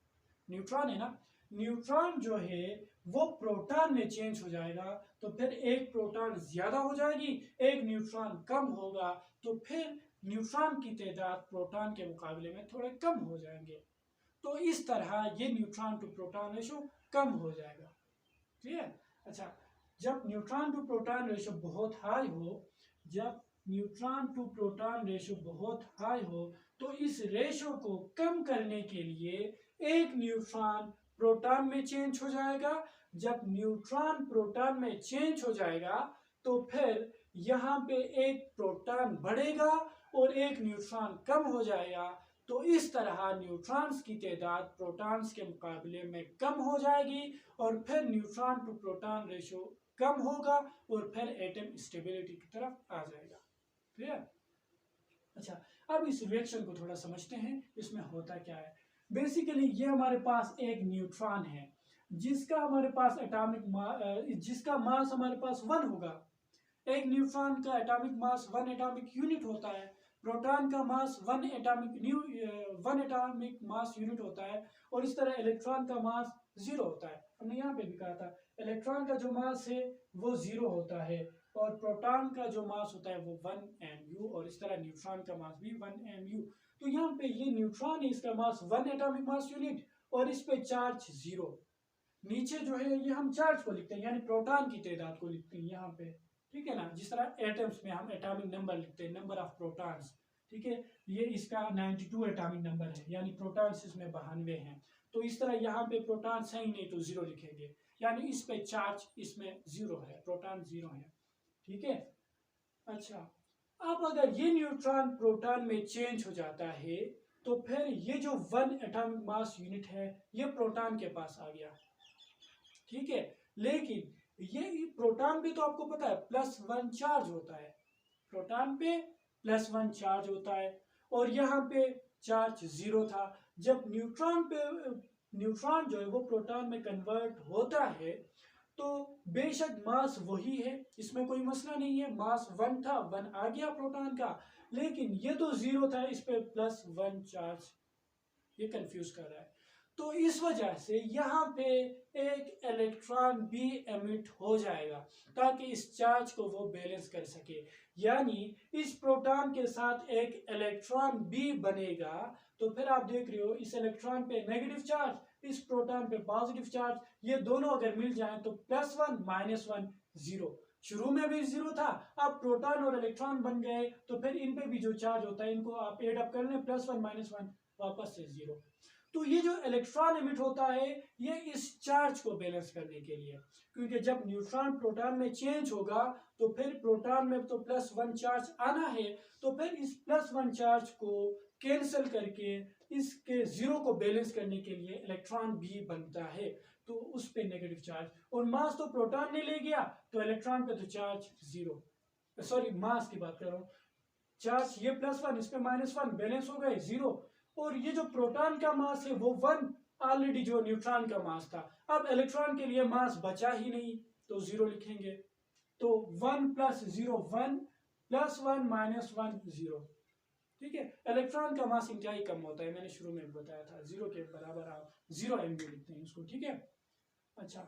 न्यूट्रॉन है ना, न्यूट्रॉन जो है वो प्रोटॉन में चेंज हो जाएगा, तो फिर एक प्रोटॉन ज्यादा हो जाएगी, एक न्यूट्रॉन कम होगा, तो फिर न्यूट्रॉन की तादाद प्रोटॉन के मुकाबले में थोड़े कम हो जाएंगे। तो इस तरह ये न्यूट्रॉन टू प्रोटॉन रेशो कम हो जाएगा। ठीक है। अच्छा, जब न्यूट्रॉन टू प्रोटॉन रेशो बहुत हाई हो, जब न्यूट्रॉन टू प्रोटॉन रेशो बहुत हाई हो, तो इस रेशो को कम करने के लिए एक न्यूट्रॉन प्रोटॉन में चेंज हो जाएगा। जब न्यूट्रॉन प्रोटॉन में चेंज हो जाएगा तो फिर यहाँ पे एक प्रोटॉन बढ़ेगा और एक न्यूट्रॉन कम हो जाएगा। तो इस तरह न्यूट्रॉन्स की तादाद प्रोटॉन्स के मुकाबले में कम हो जाएगी और फिर न्यूट्रॉन टू प्रोटॉन रेशो कम होगा और फिर एटम स्टेबिलिटी की तरफ आ जाएगा। क्लियर? अच्छा, अब इस रिएक्शन को थोड़ा समझते हैं, इसमें होता क्या है। बेसिकली ये हमारे पास एक न्यूट्रॉन है जिसका हमारे पास जिसका मास हमारे पास 1 होगा। एक न्यूट्रॉन का एटॉमिक मास 1 एटॉमिक यूनिट होता है। प्रोटॉन का मास 1 एटॉमिक मास यूनिट होता है। और इस तरह इलेक्ट्रॉन का मास 0 होता है। हमने यहाँ पे भी कहा था इलेक्ट्रॉन का जो मास है वो 0 होता है और प्रोटॉन का जो मास होता है वो 1 mu और इस तरह न्यूट्रॉन का मास भी 1 mu। तो यहाँ पे ये न्यूट्रॉन है, इसका मास 1 एटॉमिक मास यूनिट और इस पे चार्ज 0। नीचे जो है ये हम चार्ज को लिखते हैं यानी प्रोटॉन की तादाद को लिखते हैं यहाँ पे। ठीक है ना, जिस तरह एटम्स में हम एटॉमिक नंबर लिखते हैं, नंबर ऑफ प्रोटॉन्स। ठीक है, ये इसका 92 एटॉमिक नंबर है यानी प्रोटॉन्स इसमें 92 हैं। तो इस तरह यहाँ पे प्रोटॉन्स है ही नहीं तो 0 लिखेंगे यानी इस पे चार्ज इसमें 0 है, प्रोटॉन 0 है। ठीक है। अच्छा, अब अगर ये न्यूट्रॉन प्रोटॉन में चेंज हो जाता है तो फिर ये जो 1 एटॉमिक मास यूनिट है ये प्रोटॉन के पास आ गया। ठीक है, लेकिन ये प्रोटॉन भी तो आपको पता है +1 चार्ज होता है, प्रोटॉन पे +1 चार्ज होता है और यहाँ पे चार्ज 0 था। जब न्यूट्रॉन जो है वो प्रोटॉन में कन्वर्ट होता है तो बेशक मास वही है, इसमें कोई मसला नहीं है, मास 1 था, 1 आ गया प्रोटॉन का, लेकिन ये तो 0 था, इस पे +1 चार्ज, ये कंफ्यूज कर रहा है। तो इस वजह से यहाँ पे एक इलेक्ट्रॉन भी एमिट हो जाएगा ताकि इस चार्ज को वो बैलेंस कर सके। यानी इस प्रोटॉन के साथ एक इलेक्ट्रॉन भी बनेगा। तो फिर आप देख रहे हो इस इलेक्ट्रॉन पे नेगेटिव चार्ज, इस प्रोटॉन पे पॉजिटिव चार्ज, ये दोनों अगर मिल जाएं तो +1 -1 0। शुरू में भी 0 था, अब प्रोटॉन और इलेक्ट्रॉन बन गए तो फिर इन पे भी जो चार्ज होता है इनको आप एड अप कर लें, +1 -1 वापस से 0। तो ये जो इलेक्ट्रॉन एमिट होता है ये इस चार्ज को बैलेंस करने के लिए, क्योंकि जब न्यूट्रॉन प्रोटॉन में चेंज होगा तो फिर प्रोटॉन में तो +1 चार्ज आना है, तो फिर इस +1 चार्ज को कैंसिल करके इसके 0 को बैलेंस करने के लिए इलेक्ट्रॉन भी बनता है। तो उस पे नेगेटिव चार्ज और मास तो प्रोटॉन ने ले गया तो इलेक्ट्रॉन पे तो चार्ज 0, सॉरी मास की बात कर रहा हूँ, चार्ज ये +1 इस पे -1 बैलेंस हो गए 0। और ये जो प्रोटॉन का मास है वो 1 ऑलरेडी जो न्यूट्रॉन का मास था, अब इलेक्ट्रॉन के लिए मास बचा ही नहीं तो 0 लिखेंगे। तो 1 + 0 1 +1 -1 0। ठीक है, इलेक्ट्रॉन का मास इंतहाई कम होता है, मैंने शुरू में भी बताया था, 0 के बराबर आप 0 mu लिखते हैं इसको। ठीक है। अच्छा,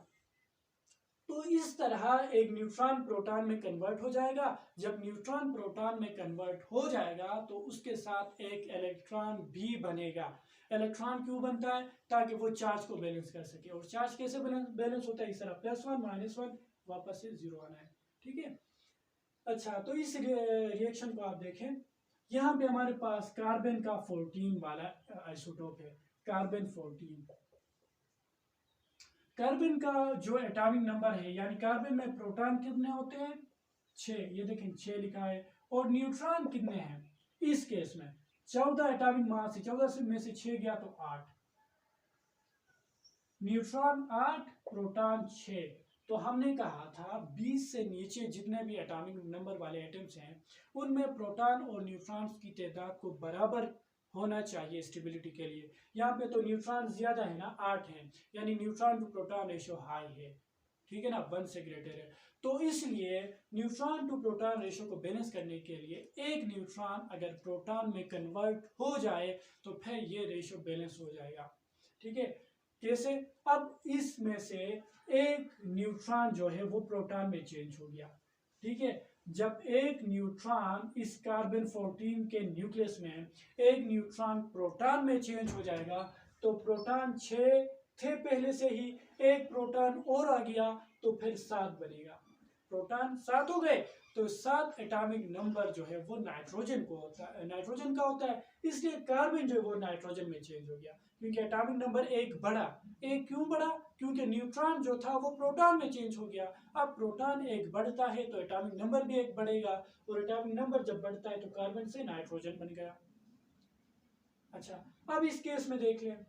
तो इस तरह एक न्यूट्रॉन प्रोटॉन में कन्वर्ट हो जाएगा। जब न्यूट्रॉन प्रोटॉन में कन्वर्ट हो जाएगा तो उसके साथ एक इलेक्ट्रॉन भी बनेगा। इलेक्ट्रॉन क्यों बनता है? ताकि वो चार्ज को बैलेंस कर सके। और चार्ज कैसे बैलेंस होता है? इस तरह +1 -1 वापस से 0 आना है। ठीक है। अच्छा, तो इस रिएक्शन को आप देखें, यहाँ पे हमारे पास कार्बन का 14 वाला आइसोटोप है, कार्बन 14। कार्बन का जो एटॉमिक नंबर है, यानी कार्बन में प्रोटॉन कितने होते हैं? 6, ये देखें 6 लिखा है। और न्यूट्रॉन कितने हैं? इस केस में 14 एटॉमिक मास है, 14 में से 6 गया तो 8। Neutron 8, proton 6। तो हमने कहा था 20 से नीचे जितने भी एटॉमिक नंबर वाले एटम्स हैं उनमें प्रोटॉन और न्यूट्रॉन्स की तादाद को बराबर होना चाहिए स्टेबिलिटी के लिए। यहाँ पे तो न्यूट्रॉन ज्यादा है ना, 8 हैं, यानी neutron to proton ratio high है। ठीक है ना, 1 से ग्रेटर है। तो इसलिए न्यूट्रॉन टू प्रोटॉन रेशो को बैलेंस करने के लिए एक न्यूट्रॉन अगर प्रोटॉन में कन्वर्ट हो जाए तो फिर ये रेशो बैलेंस हो जाएगा। ठीक है, कैसे? अब इसमें से एक न्यूट्रॉन जो है वो प्रोटॉन में चेंज हो गया। ठीक है, जब एक न्यूट्रॉन इस कार्बन 14 के न्यूक्लियस में एक न्यूट्रॉन प्रोटॉन में चेंज हो जाएगा तो प्रोटॉन 6 थे पहले से ही, एक प्रोटॉन और आ गया तो फिर 7 बनेगा। प्रोटॉन 7 हो गए तो 7 एटॉमिक नंबर जो है वो नाइट्रोजन को होता है, नाइट्रोजन का होता है, इसलिए कार्बन जो है वो नाइट्रोजन में चेंज हो गया क्योंकि एटॉमिक नंबर एक बढ़ा। एक क्यों बढ़ा? क्योंकि न्यूट्रॉन जो था वो प्रोटॉन में चेंज हो गया। अब प्रोटॉन एक बढ़ता है तो एटॉमिक नंबर भी एक बढ़ेगा, और एटॉमिक नंबर जब बढ़ता है तो कार्बन से नाइट्रोजन बन गया। अच्छा, अब इस केस में देख लें,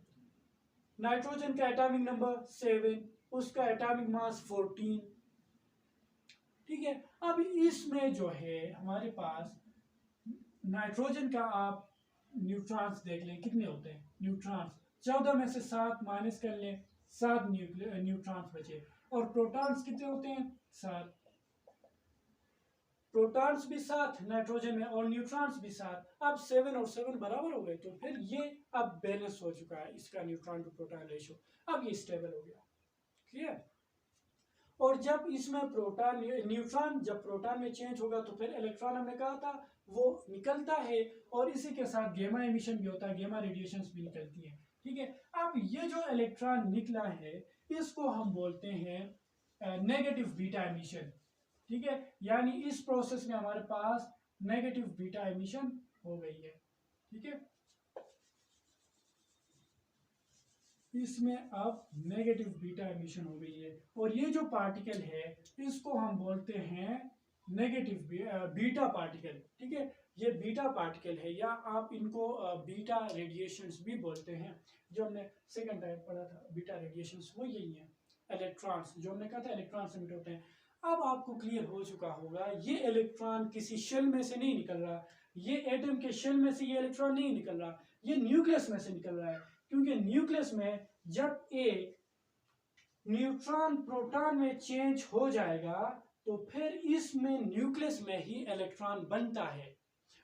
नाइट्रोजन का एटॉमिक नंबर 7, उसका एटॉमिक मास 14। ठीक है, अब इसमें जो है हमारे पास नाइट्रोजन का आप न्यूट्रॉन्स देख लें कितने होते हैं। न्यूट्रॉन्स 14 में से 7 माइनस कर लें, 7 न्यूट्रॉन्स बचे। और प्रोटॉन्स कितने होते हैं? 7। प्रोटॉन्स भी 7 नाइट्रोजन में और न्यूट्रॉन्स भी 7। अब 7 और 7 बराबर हो गए तो फिर ये अब बैलेंस हो चुका है इसका न्यूट्रॉन टू प्रोटॉन रेशियो। अब ये स्टेबल हो गया। क्लियर? और जब इसमें प्रोटॉन न्यूट्रॉन जब प्रोटॉन में चेंज होगा तो फिर इलेक्ट्रॉन हमने कहा था वो निकलता है, और इसी के साथ गेमा एमिशन भी होता है, गेमा रेडिएशंस भी निकलती है। ठीक है, अब ये जो इलेक्ट्रॉन निकला है इसको हम बोलते हैं नेगेटिव बीटा एमिशन। ठीक है, यानी इस प्रोसेस में हमारे पास नेगेटिव बीटा एमिशन हो गई है। ठीक है, इसमें अब नेगेटिव बीटा एमिशन हो गई है, और ये जो पार्टिकल है इसको हम बोलते हैं नेगेटिव बीटा पार्टिकल। ठीक है, ये बीटा पार्टिकल है, या आप इनको बीटा रेडिएशंस भी बोलते हैं। जो हमने सेकंड टाइप पढ़ा था बीटा रेडिएशंस, वो यही है। इलेक्ट्रॉन्स जो हमने कहा था इलेक्ट्रॉन से मिट होते हैं। अब आपको क्लियर हो चुका होगा ये इलेक्ट्रॉन किसी शेल में से नहीं निकल रहा, ये एटम के शेल में से ये इलेक्ट्रॉन नहीं निकल रहा, ये न्यूक्लियस में से निकल रहा है। क्योंकि न्यूक्लियस में जब एक न्यूट्रॉन प्रोटॉन में चेंज हो जाएगा तो फिर इसमें न्यूक्लियस में ही इलेक्ट्रॉन बनता है,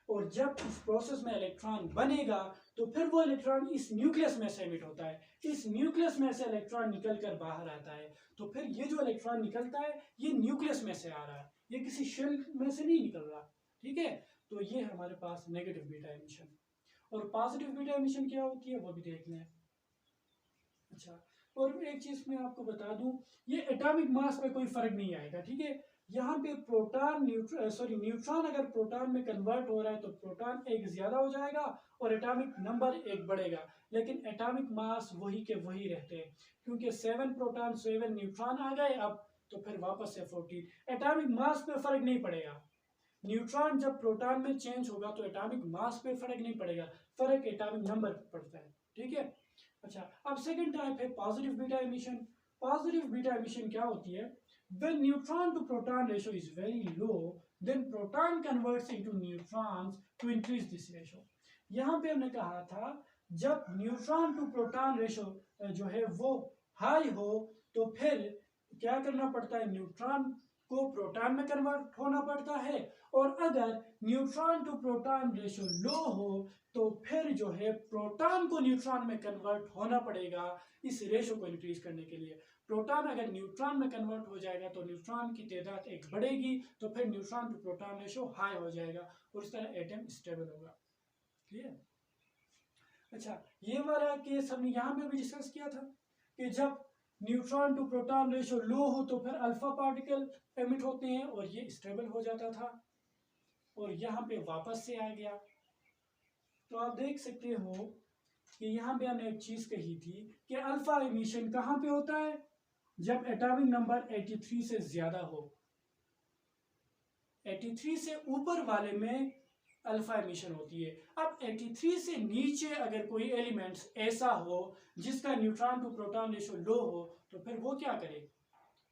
और जब इस प्रोसेस में इलेक्ट्रॉन बनेगा तो फिर वो इलेक्ट्रॉन इस न्यूक्लियस में से एमिट होता है, इस न्यूक्लियस में से इलेक्ट्रॉन निकलकर बाहर आता है। तो फिर ये जो इलेक्ट्रॉन निकलता है ये न्यूक्लियस में से आ रहा है, ये किसी शेल में से नहीं निकल रहा। ठीक है, तो ये हमारे पास नेगेटिव बीटा एमिशन। और पॉजिटिव बीटा एमिशन क्या होती है वो भी देख लें। अच्छा, और एक चीज मैं आपको बता दूं, ये एटॉमिक मास में कोई फर्क नहीं आएगा। ठीक है, यहाँ पे प्रोटॉन न्यूट्रॉन अगर प्रोटॉन में कन्वर्ट हो रहा है तो प्रोटॉन एक ज्यादा हो जाएगा और एटॉमिक नंबर एक बढ़ेगा, लेकिन एटॉमिक मास वही के वही रहते हैं, क्योंकि 7 प्रोटॉन 7 न्यूट्रॉन आ गए अब तो फिर वापस से 14। एटॉमिक मास पे फर्क नहीं पड़ेगा। न्यूट्रॉन जब प्रोटॉन में चेंज होगा तो एटॉमिक मास पे फर्क नहीं पड़ेगा, फर्क एटॉमिक नंबर पे पड़ता है। ठीक है, अच्छा, अब सेकंड टाइप है positive beta emission. Positive beta emission क्या होती है? when neutron to proton ratio is very low then proton converts into neutrons to increase this ratio। यहाँ पे हमने कहा था जब न्यूट्रॉन टू प्रोटॉन रेशो जो है वो हाई हो तो फिर क्या करना पड़ता है, न्यूट्रॉन को प्रोटॉन में कन्वर्ट होना पड़ता है, और अगर neutron to proton ratio low हो तो फिर जो है प्रोटॉन को न्यूट्रॉन में कन्वर्ट होना पड़ेगा इस रेशो को इंक्रीज करने के लिए। प्रोटॉन अगर न्यूट्रॉन में कन्वर्ट हो जाएगा तो न्यूट्रॉन की तादाद एक बढ़ेगी तो फिर neutron to proton ratio high हो जाएगा और इस तरह एटम स्टेबल होगा। क्लियर? अच्छा, ये वाला केस हमने यहाँ पे भी डिस्कस किया था कि जब neutron to proton ratio low हो तो फिर अल्फा पार्टिकल एमिट होते हैं और ये स्टेबल हो जाता था, और यहाँ पे वापस से आ गया। तो आप देख सकते हो कि यहाँ पे हमने एक चीज कही थी कि अल्फा एमिशन कहाँ पे होता है, जब एटॉमिक नंबर 83 से ज्यादा हो। 83 से ऊपर वाले में अल्फा एमिशन होती है। अब 83 से नीचे अगर कोई एलिमेंट्स ऐसा हो जिसका neutron to proton ratio low हो तो फिर वो क्या करे,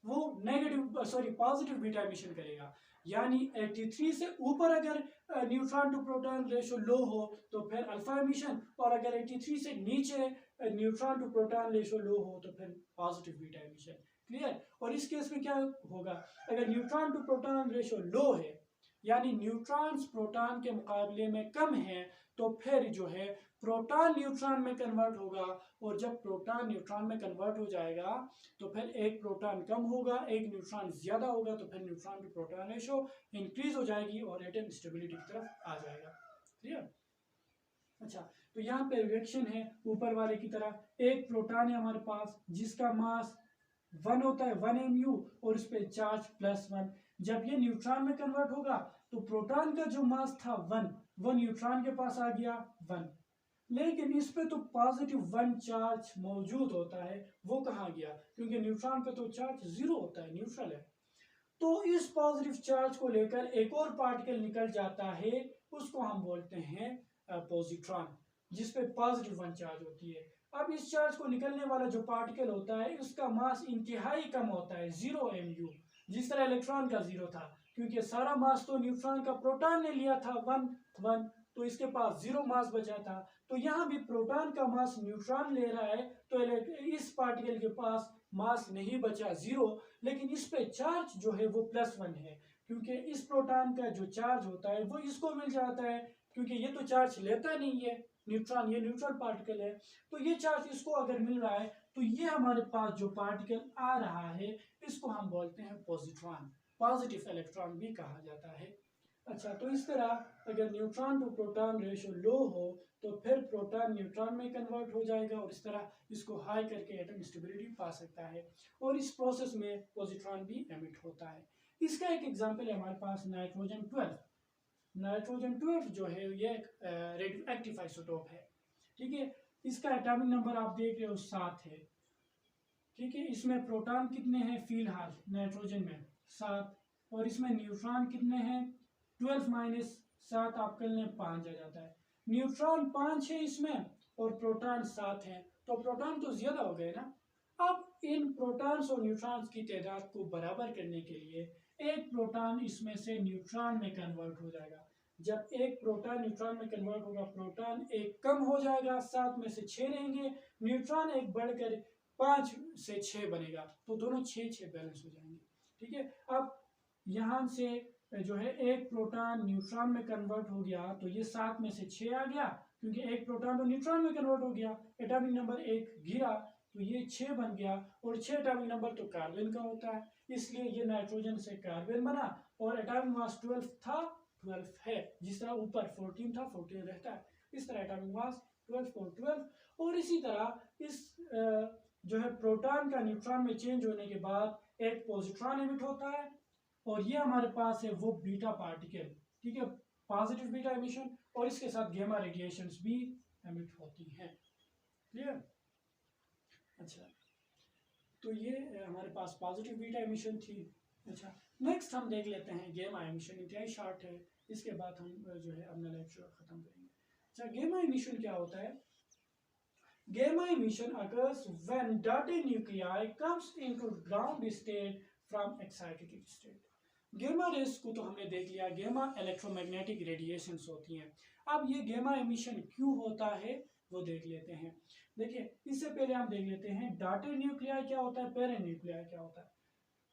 वो पॉजिटिव बीटा एमिशन करेगा। यानी 83 से ऊपर अगर neutron to proton ratio low हो तो फिर अल्फा एमिशन, और अगर 83 से नीचे न्यूट्रॉन टू प्रोटॉन रेशियो लो हो तो फिर पॉजिटिव बीटा एमिशन। क्लियर। और इस केस में क्या होगा, अगर न्यूट्रॉन टू प्रोटॉन रेशियो लो है यानी न्यूट्रॉन्स प्रोटॉन के मुकाबले में कम है, तो फिर जो है प्रोटॉन न्यूट्रॉन में कन्वर्ट होगा, और जब प्रोटॉन न्यूट्रॉन में कन्वर्ट हो जाएगा तो फिर एक प्रोटॉन कम होगा, एक न्यूट्रॉन ज्यादा होगा, तो फिर neutron to proton ratio increase हो जाएगी और एटम स्टेबिलिटी की तरफ आ जाएगा। क्लियर। अच्छा, तो यहाँ पे रिएक्शन है ऊपर वाले की तरह, एक प्रोटॉन है हमारे पास जिसका मास 1 होता है 1 mu, और इस पे चार्ज +1। जब ये न्यूट्रॉन में कन्वर्ट होगा तो प्रोटॉन का जो मास था 1, वो न्यूट्रॉन के पास आ गया 1, लेकिन इस पे तो +1 चार्ज मौजूद होता है, वो कहाँ गया, क्योंकि न्यूट्रॉन का तो चार्ज 0 होता है, न्यूट्रल है। तो इस पॉजिटिव चार्ज को लेकर एक और पार्टिकल निकल जाता है, उसको हम बोलते हैं पॉजिट्रॉन, जिसपे +1 चार्ज होती है। अब इस चार्ज को निकलने वाला जो पार्टिकल होता है उसका मास इंतहाई कम होता है 0 mu, जिस तरह इलेक्ट्रॉन का 0 था, क्योंकि सारा मास तो न्यूट्रॉन का प्रोटॉन ने लिया था 1, तो इसके पास 0 मास बचा था। तो यहाँ भी प्रोटॉन का मास न्यूट्रॉन ले रहा है, तो इस पार्टिकल के पास मास नहीं बचा 0, लेकिन इस पे चार्ज जो है वो +1 है, क्योंकि इस प्रोटॉन का जो चार्ज होता है वो इसको मिल जाता है, क्योंकि ये तो चार्ज लेता नहीं है न्यूट्रॉन, ये न्यूट्रल पार्टिकल है, तो ये चार्ज इसको अगर मिल रहा है तो ये हमारे पास जो पार्टिकल आ रहा है इसको हम बोलते हैं पॉजिट्रॉन, पॉजिटिव इलेक्ट्रॉन भी कहा जाता है। अच्छा, तो इस तरह अगर न्यूट्रॉन टू प्रोटॉन रेशियो लो हो तो फिर प्रोटॉन न्यूट्रॉन में कन्वर्ट हो जाएगा, और इस तरह इसको हाई करके एटम स्टेबिलिटी पा सकता है, और इस प्रोसेस में पॉजिट्रॉन भी एमिट होता है। इसका एक एग्जांपल है हमारे पास नाइट्रोजन 12। नाइट्रोजन 12 जो है ये एक रेडियो एक्टिव आइसोटोप है, ठीक है। इसका एटॉमिक नंबर आप देख रहे हो 7 है, ठीक है। इसमें प्रोटॉन कितने हैं फिलहाल नाइट्रोजन में 7, और इसमें न्यूट्रॉन कितने हैं 12 - 7 आप कर लें 5 आ जाता है। न्यूट्रॉन 5 है इसमें और प्रोटॉन 7 है, तो प्रोटॉन तो ज्यादा हो गए ना। अब इन प्रोटॉन्स और न्यूट्रॉन्स की तादाद को बराबर करने के लिए एक प्रोटॉन इसमें से न्यूट्रॉन में कन्वर्ट हो जाएगा। जब एक प्रोटॉन न्यूट्रॉन में कन्वर्ट होगा, प्रोटॉन एक कम हो जाएगा, 7 में से 6 रहेंगे, न्यूट्रॉन एक बढ़कर 5 से 6 बनेगा, तो दोनों 6-6 बैलेंस हो जाएंगे, ठीक है। अब यहाँ से जो है एक प्रोटॉन न्यूट्रॉन में कन्वर्ट हो गया, तो ये 7 में से 6 आ गया, क्योंकि एक प्रोटॉन तो न्यूट्रॉन में कन्वर्ट हो गया, एटॉमिक नंबर 1 गिरा, तो ये 6 बन गया, और 6 एटॉमिक नंबर तो कार्बन का होता है, इसलिए ये नाइट्रोजन से कार्बन बना, और एटॉमिक मास 12 था 12 है, जिस तरह ऊपर 14 था 14 रहता है, इस तरह एटॉमिक मास 12 और 12। और इसी तरह इस जो है प्रोटॉन का न्यूट्रॉन में चेंज होने के बाद एक पॉजिट्रॉन एमिट होता है, और ये हमारे पास है वो बीटा पार्टिकल, ठीक है, पॉजिटिव बीटा एमिशन, और इसके साथ गामा रेडिएशंस भी एमिट होती हैं। क्लियर। अच्छा, तो ये हमारे पास पॉजिटिव बीटा एमिशन थी। अच्छा, नेक्स्ट हम देख लेते हैं गामा एमिशन, इंतहाई शॉर्ट है, इसके बाद हम जो है अपना लेक्चर खत्म करेंगे। अच्छा, गामा एमिशन क्या होता है? Gamma emission occurs when dotted nuclei comes into ground state from excited state. गेमा रेस को तो हमने देख लिया, गेमा इलेक्ट्रोमैग्नेटिक रेडिएशंस होती हैं। अब ये गेमा एमिशन क्यों होता है वो देख लेते हैं। देखिए, इससे पहले हम देख लेते हैं डॉटेड न्यूक्लियाई क्या होता है, पेरेंट न्यूक्लियाई क्या होता है।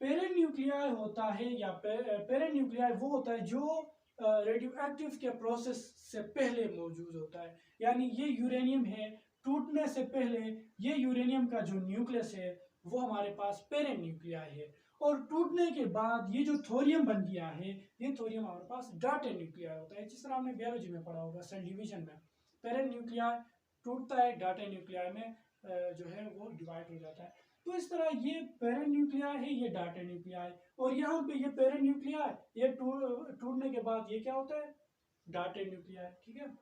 पेरेंट न्यूक्लियाई होता है या पेरेंट न्यूक्लियाई वो होता है जो रेडियो एक्टिव के प्रोसेस से पहले मौजूद होता है, यानी ये यूरेनियम है, टूटने से पहले ये यूरेनियम का जो न्यूक्लियस है वो हमारे पास पेरेंट न्यूक्लियाई है, और टूटने के बाद ये जो थोरियम बन गया है, ये थोरियम हमारे पास डॉटेड न्यूक्लियाई होता है, जिस तरह हमने बायोलॉजी में पढ़ा होगा सेल डिवीजन में, पेरेंट न्यूक्लियाई टूटता है, डॉटेड न्यूक्लियाई में जो है वो डिवाइड हो जाता है। तो इस तरह ये पेरेंट न्यूक्लियाई है, ये डॉटेड न्यूक्लियाई, और यहाँ पे ये पेरेंट न्यूक्लियाई ये टूटने के बाद ये क्या होता है, डॉटेड न्यूक्लियाई, ठीक है।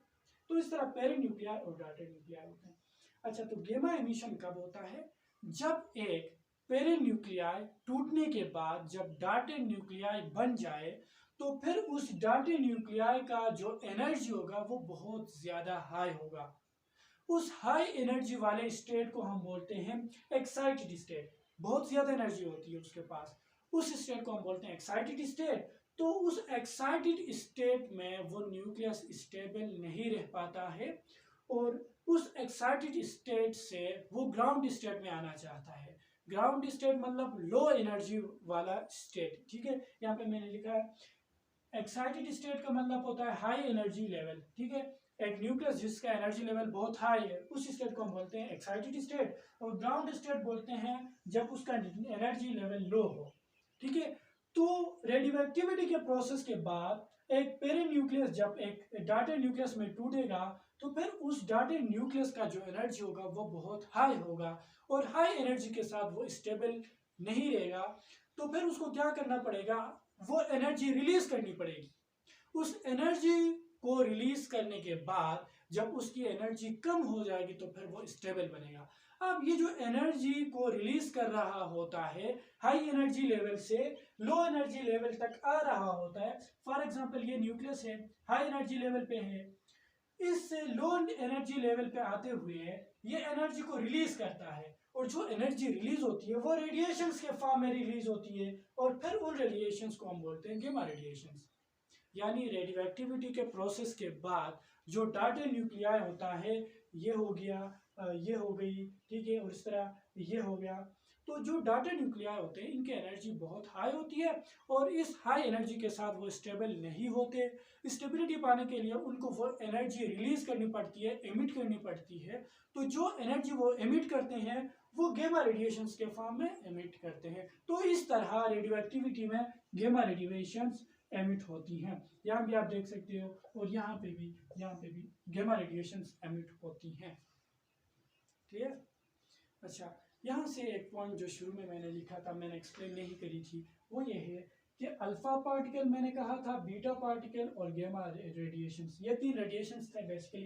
तो इस तरह पेरेंट न्यूक्लियाई और डॉटेड न्यूक्लियाई होते हैं। अच्छा, तो गामा एमिशन कब होता है? जब एक पेरेंट न्यूक्लियाई टूटने के बाद जब डॉटेड न्यूक्लियाई बन जाए, तो फिर उस डॉटेड न्यूक्लियाई का जो एनर्जी होगा वो बहुत ज्यादा हाई होगा। उस हाई एनर्जी वाले स्टेट को हम बोलते हैं एक्साइटेड स्टेट, बहुत ज्यादा एनर्जी होती है उसके पास, उस स्टेट को हम बोलते हैं एक्साइटेड स्टेट। तो उस एक्साइटेड स्टेट में वो न्यूक्लियस स्टेबल नहीं रह पाता है, और उस एक्साइटेड स्टेट से वो ग्राउंड स्टेट में आना चाहता है। ग्राउंड स्टेट मतलब लो एनर्जी वाला स्टेट, ठीक है। यहाँ पे मैंने लिखा है एक्साइटेड स्टेट का मतलब होता है हाई एनर्जी लेवल, ठीक है। एक न्यूक्लियस जिसका एनर्जी लेवल बहुत हाई है उस स्टेट को हम बोलते हैं एक्साइटेड स्टेट, और ग्राउंड स्टेट बोलते हैं जब उसका एनर्जी लेवल लो हो, ठीक है। तो रेडियोएक्टिविटी के प्रोसेस के बाद एक पेरेंट न्यूक्लियस जब एक डाटर न्यूक्लियस में टूटेगा तो फिर उस डाटर न्यूक्लियस का जो एनर्जी होगा वो बहुत हाई होगा, और हाई एनर्जी के साथ वो स्टेबल नहीं रहेगा। तो फिर उसको क्या करना पड़ेगा, वो एनर्जी रिलीज करनी पड़ेगी। उस एनर्जी को रिलीज करने के बाद जब उसकी एनर्जी कम हो जाएगी तो फिर वो स्टेबल बनेगा। अब ये जो एनर्जी को रिलीज कर रहा होता है हाई एनर्जी लेवल से लो एनर्जी लेवल तक आ रहा होता है। फॉर एग्जांपल ये न्यूक्लियस है, हाई एनर्जी लेवल पे है, इस लो एनर्जी लेवल पे आते हुए ये एनर्जी को रिलीज करता है, और जो एनर्जी रिलीज होती है वो रेडिएशंस के फॉर्म में रिलीज होती है, और फिर उन रेडिएशंस को हम बोलते हैं गेमा रेडिएशंस। यानी रेडियोएक्टिविटी के प्रोसेस के बाद जो डाटर न्यूक्लियाई होता है, ये हो गया, ये हो गई, ठीक है, और इस तरह ये हो गया। तो जो डाटर न्यूक्लियाई होते हैं इनकी एनर्जी बहुत हाई होती है, और इस हाई एनर्जी के साथ वो स्टेबल नहीं होते। स्टेबिलिटी पाने के लिए उनको वो एनर्जी रिलीज करनी पड़ती है, एमिट करनी पड़ती है। तो जो एनर्जी वो एमिट करते हैं वो गेमा रेडिएशंस के फॉर्म में एमिट करते हैं। तो इस तरह रेडियोएक्टिविटी में गेमा रेडिएशंस एमिट होती हैं। यहाँ भी आप देख सकते हो, और यहाँ पे भी गेमा रेडिएशंस एमिट होती हैं। क्लियर? अच्छा, यहाँ से एक पॉइंट जो शुरू में मैंने लिखा था, मैंने एक्सप्लेन नहीं करी थी, वो ये है कि अल्फा पार्टिकल मैंने कहा था, बीटा पार्टिकल और गेमा रेडिएशंस, ये तीन रेडिएशंस थे बेसिकली।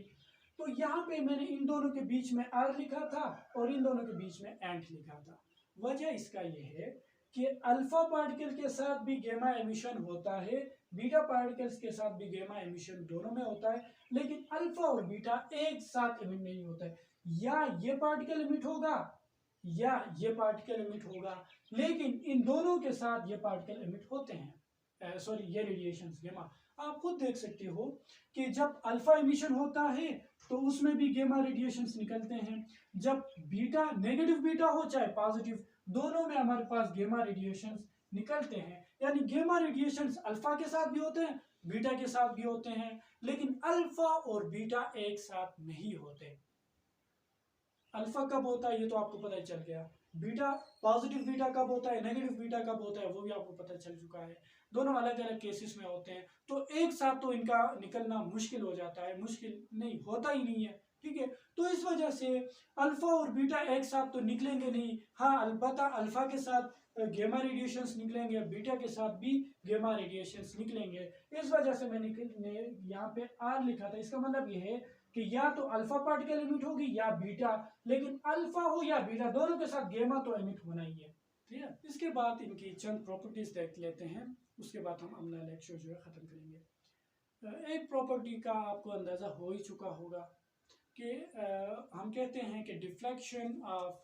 तो यहाँ पे मैंने इन दोनों के बीच में आर लिखा था और इन दोनों के बीच में एंट लिखा था। वजह इसका ये है कि अल्फा पार्टिकल के साथ भी गेमा एमिशन होता है, बीटा पार्टिकल्स के साथ भी गेमा एमिशन दोनों में होता है, लेकिन अल्फा और बीटा एक साथ एमिट नहीं होता है। या ये पार्टिकल एमिट होगा या ये पार्टिकल एमिट होगा, लेकिन इन दोनों के साथ ये पार्टिकल एमिट होते हैं, सॉरी ये रेडिएशंस गेमा। आप खुद देख सकते हो कि जब अल्फा एमिशन होता है तो उसमें भी गेमा रेडिएशंस निकलते हैं। जब बीटा, नेगेटिव बीटा हो चाहे पॉजिटिव, दोनों में हमारे पास गेमा रेडिएशंस निकलते हैं। यानी गेमा रेडिएशंस अल्फा के साथ भी होते हैं, बीटा के साथ भी होते हैं, लेकिन अल्फा और बीटा एक साथ नहीं होते। अल्फा कब होता है ये तो आपको पता चल गया, बीटा, पॉजिटिव बीटा कब होता है, नेगेटिव बीटा कब होता है वो भी आपको पता चल चुका है। दोनों अलग अलग केसेस में होते हैं, तो एक साथ तो इनका निकलना मुश्किल हो जाता है, मुश्किल नहीं, होता ही नहीं है, ठीक है। तो इस वजह से अल्फा और बीटा एक साथ तो निकलेंगे नहीं। हाँ, अलबत्ता अल्फा के साथ गेमा रेडिएशंस निकलेंगे, बीटा के साथ भी गेमा रेडिएशंस निकलेंगे। इस वजह से मैंने यहाँ पे आर लिखा था। इसका मतलब ये है कि या तो अल्फा पार्टिकल एमिट होगी या बीटा, लेकिन अल्फा हो या बीटा दोनों के साथ गेमा तो एमिट होना ही है। ठीक है, इसके बाद इनकी चंद प्रॉपर्टीज देख लेते हैं, उसके बाद हम अपना लेक्चर जो है खत्म करेंगे। एक प्रॉपर्टी का आपको अंदाजा हो ही चुका होगा कि हम कहते हैं कि deflection of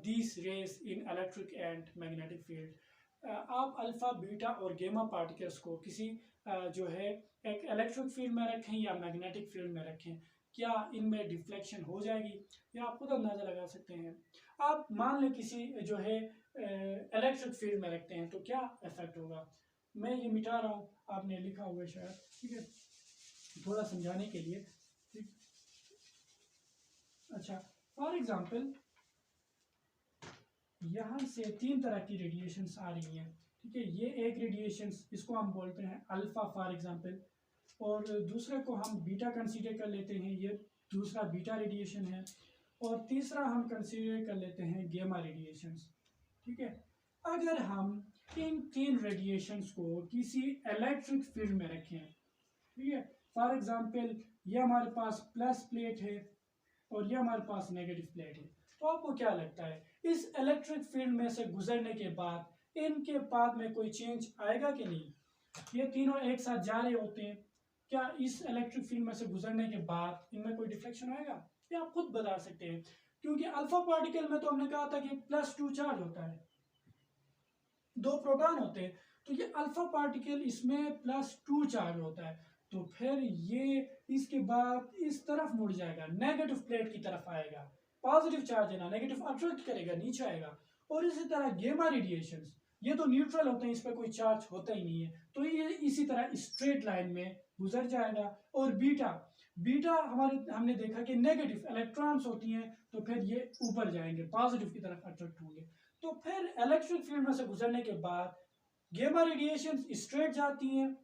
these raise in electric and magnetic field. आप अल्फा, बीटा और गेमा पार्टिकल्स को किसी जो है एक इलेक्ट्रिक फील्ड में रखें या मैग्नेटिक फील्ड में रखें, क्या इनमें डिफ्लेक्शन हो जाएगी, या आप खुद अंदाजा लगा सकते हैं। आप मान लें किसी जो है इलेक्ट्रिक फील्ड में रखते हैं तो क्या इफेक्ट होगा। मैं ये मिटा रहा हूँ, आपने लिखा हुआ है शायद, ठीक है, थोड़ा समझाने के लिए। ठीक, अच्छा, फॉर एग्जांपल यहाँ से तीन तरह की रेडिएशंस आ रही हैं, ठीक है। ये एक रेडिएशंस, इसको हम बोलते हैं अल्फा फॉर एग्जांपल, और दूसरे को हम बीटा कंसीडर कर लेते हैं, ये दूसरा बीटा रेडिएशन है, और तीसरा हम कंसीडर कर लेते हैं गेमा रेडिएशंस, ठीक है। अगर हम इन तीन रेडिएशंस को किसी इलेक्ट्रिक फील्ड में रखें, ठीक है, फॉर एग्जांपल ये हमारे पास प्लस प्लेट है और ये हमारे पास नेगेटिव प्लेट है, तो आपको क्या लगता है इस इलेक्ट्रिक फील्ड में से गुजरने के बाद इनके पाथ में कोई चेंज आएगा कि नहीं। ये तीनों एक साथ जा रहे होते हैं, क्या इस इलेक्ट्रिक फील्ड में से गुजरने के बाद इनमें कोई डिफ्लेक्शन आएगा, ये आप खुद बता सकते हैं। क्योंकि अल्फा पार्टिकल में तो हमने कहा था कि +2 चार्ज होता है, 2 प्रोटॉन होते हैं, तो ये अल्फा पार्टिकल इसमें +2 चार्ज होता है। तो फिर ये इसके बाद इस तरफ मुड़ जाएगा, नेगेटिव प्लेट की तरफ आएगा। पॉजिटिव चार्ज है ना, नेगेटिव अट्रैक्ट करेगा, नीचे आएगा। और इसी तरह गेमा रेडिएशंस, ये तो न्यूट्रल होते हैं, इस पर कोई चार्ज होता ही नहीं है, तो ये इसी तरह स्ट्रेट लाइन में गुजर जाएगा। और बीटा, बीटा हमने देखा कि नेगेटिव इलेक्ट्रॉन्स होती हैं, तो फिर ये ऊपर जाएंगे, पॉजिटिव की तरफ अट्रैक्ट होंगे। तो फिर इलेक्ट्रिक फील्ड में से गुजरने के बाद गेमा रेडिएशंस स्ट्रेट जाती हैं,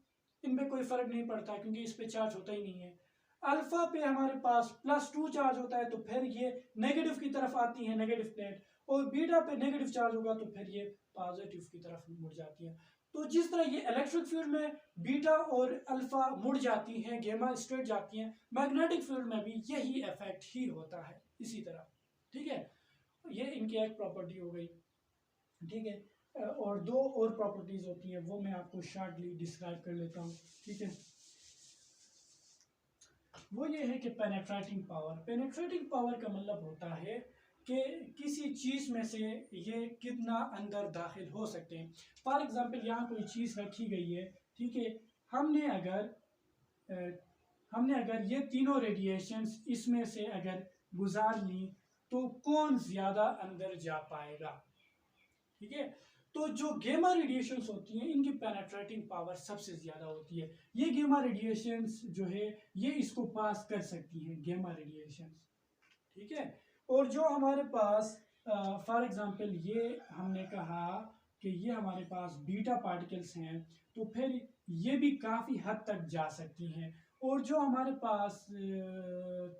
इनमें कोई फर्क नहीं पड़ता क्योंकि इस पे चार्ज होता ही नहीं है। अल्फा पे हमारे पास +2 चार्ज होता है, तो फिर ये नेगेटिव की तरफ आती है, नेगेटिव प्लेट। और बीटा पे नेगेटिव चार्ज होगा तो फिर ये पॉजिटिव की तरफ मुड़ जाती है। तो जिस तरह ये इलेक्ट्रिक फील्ड में बीटा और अल्फा मुड़ जाती हैं, गेमा स्ट्रेट जाती हैं, मैग्नेटिक फील्ड में भी यही इफेक्ट ही होता है इसी तरह। ठीक है, ये इनकी एक प्रॉपर्टी हो गई। ठीक है, और दो और प्रॉपर्टीज होती हैं, वो मैं आपको शॉर्टली डिस्क्राइब कर लेता हूँ। ठीक है, वो ये है कि पेनेट्रेटिंग पावर। पेनेट्रेटिंग पावर का मतलब होता है कि किसी चीज में से ये कितना अंदर दाखिल हो सकते हैं। फॉर एग्जांपल यहाँ कोई चीज रखी गई है, ठीक है, हमने अगर ये तीनों रेडिएशंस इसमें से अगर गुजार ली तो कौन ज्यादा अंदर जा पाएगा। ठीक है, तो जो गेमा रेडिएशंस होती हैं इनकी पेनेट्रेटिंग पावर सबसे ज्यादा होती है। ये गेमा रेडिएशंस जो है ये इसको पास कर सकती हैं, गेमा रेडिएशंस। ठीक है, और जो हमारे पास फॉर एग्जांपल ये हमने कहा कि ये हमारे पास बीटा पार्टिकल्स हैं, तो फिर ये भी काफ़ी हद तक जा सकती हैं। और जो हमारे पास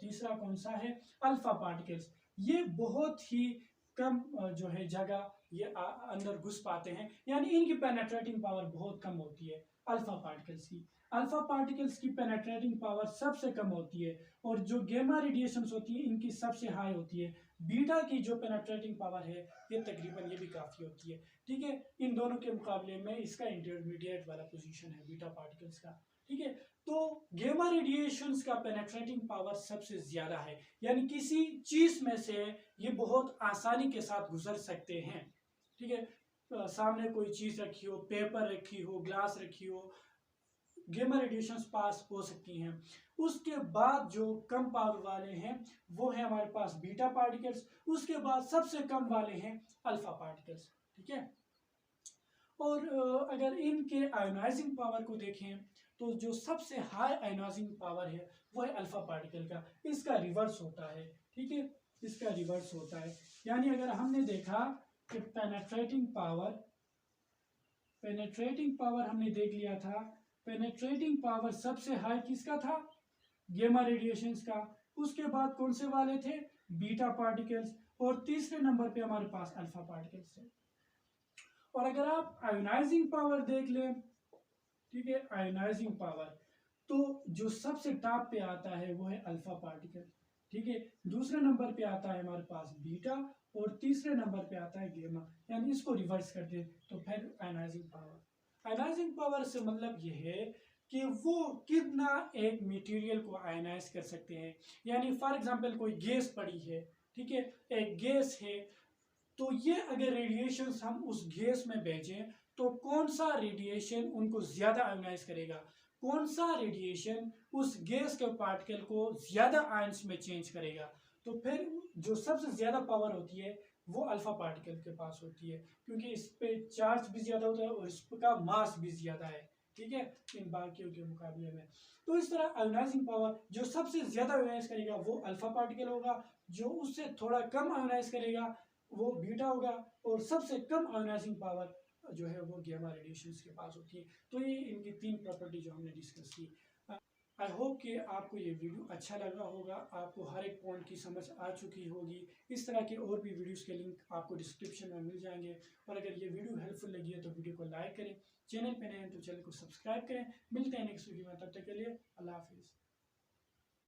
तीसरा कौन सा है, अल्फा पार्टिकल्स, ये बहुत ही कम जो है जगह ये अंदर घुस पाते हैं, यानी इनकी पेनेट्रेटिंग पावर बहुत कम होती है अल्फा पार्टिकल्स की। अल्फा पार्टिकल्स की पेनेट्रेटिंग पावर सबसे कम होती है, और जो गेमा रेडिएशंस होती है इनकी सबसे हाई होती है। बीटा की जो पेनेट्रेटिंग पावर है ये तकरीबन ये भी काफ़ी होती है। ठीक है, इन दोनों के मुकाबले में इसका इंटरमीडिएट वाला पोजीशन है बीटा पार्टिकल्स का। ठीक है, तो गेमा रेडिएशंस का पेनेट्रेटिंग पावर सबसे ज़्यादा है, यानी किसी चीज़ में से ये बहुत आसानी के साथ गुजर सकते हैं। ठीक है, सामने कोई चीज़ रखी हो, पेपर रखी हो, ग्लास रखी हो, गेमा रेडिएशंस पास हो सकती हैं। उसके बाद जो कम पावर वाले हैं वो है हमारे पास बीटा पार्टिकल्स, उसके बाद सबसे कम वाले हैं अल्फा पार्टिकल्स। ठीक है, और अगर इनके आयोनाइजिंग पावर को देखें तो जो सबसे हाई आयोनाइजिंग पावर है वो है अल्फा पार्टिकल का, इसका रिवर्स होता है। ठीक है, इसका रिवर्स होता है, यानी अगर हमने देखा कि पेनेट्रेटिंग पावर हमने देख लिया था, पेनेट्रेटिंग पावर सबसे हाई किसका था, गेमा रेडिएशंस का। उसके बाद कौन से वाले थे, बीटा पार्टिकल्स, और तीसरे नंबर पे हमारे पास अल्फा पार्टिकल्स थे। और अगर आप आयोनाइजिंग पावर देख लें, ठीक है, आयोनाइजिंग पावर, तो जो सबसे टॉप पे आता है वो है अल्फा पार्टिकल। ठीक है, दूसरे नंबर पे आता है हमारे पास बीटा, और तीसरे नंबर पे आता है गेमा। यानी इसको रिवर्स कर दे तो फिर आयोनाइजिंग पावर। आयोनाइजिंग पावर से मतलब ये है कि वो कितना एक मटेरियल को आयनाइज कर सकते हैं। यानी फॉर एग्जांपल कोई गैस पड़ी है, ठीक है, एक गैस है, तो ये अगर रेडिएशंस हम उस गैस में भेजें तो कौन सा रेडिएशन उनको ज्यादा आयोनाइज करेगा, कौन सा रेडिएशन उस गैस के पार्टिकल को ज्यादा आयंस में चेंज करेगा। तो फिर जो सबसे ज्यादा पावर होती है वो अल्फा पार्टिकल के पास होती है, क्योंकि इस पे चार्ज भी ज्यादा होता है और इसका मास भी ज्यादा है। ठीक है, इन बाकियों के मुकाबले में। तो इस तरह आयोनाइजिंग पावर जो सबसे ज्यादा आयोनाइज करेगा वो अल्फा पार्टिकल होगा, जो उससे थोड़ा कम आयोनाइज करेगा वो बीटा होगा, और सबसे कम आयोनाइजिंग पावर जो है वो गामा रेडिएशंस के पास होती है। तो ये इनकी तीन प्रॉपर्टी जो हमने डिस्कस की। आई होप कि आपको ये वीडियो अच्छा लगा होगा, आपको हर एक पॉइंट की समझ आ चुकी होगी। इस तरह के और भी वीडियोस के लिंक आपको डिस्क्रिप्शन में मिल जाएंगे। और अगर ये वीडियो हेल्पफुल लगी है तो वीडियो को लाइक करें, चैनल पे नए हैं तो चैनल को सब्सक्राइब करें। मिलते हैं नेक्स्ट वीडियो में, तब तक के लिए अल्लाह हाफिज़।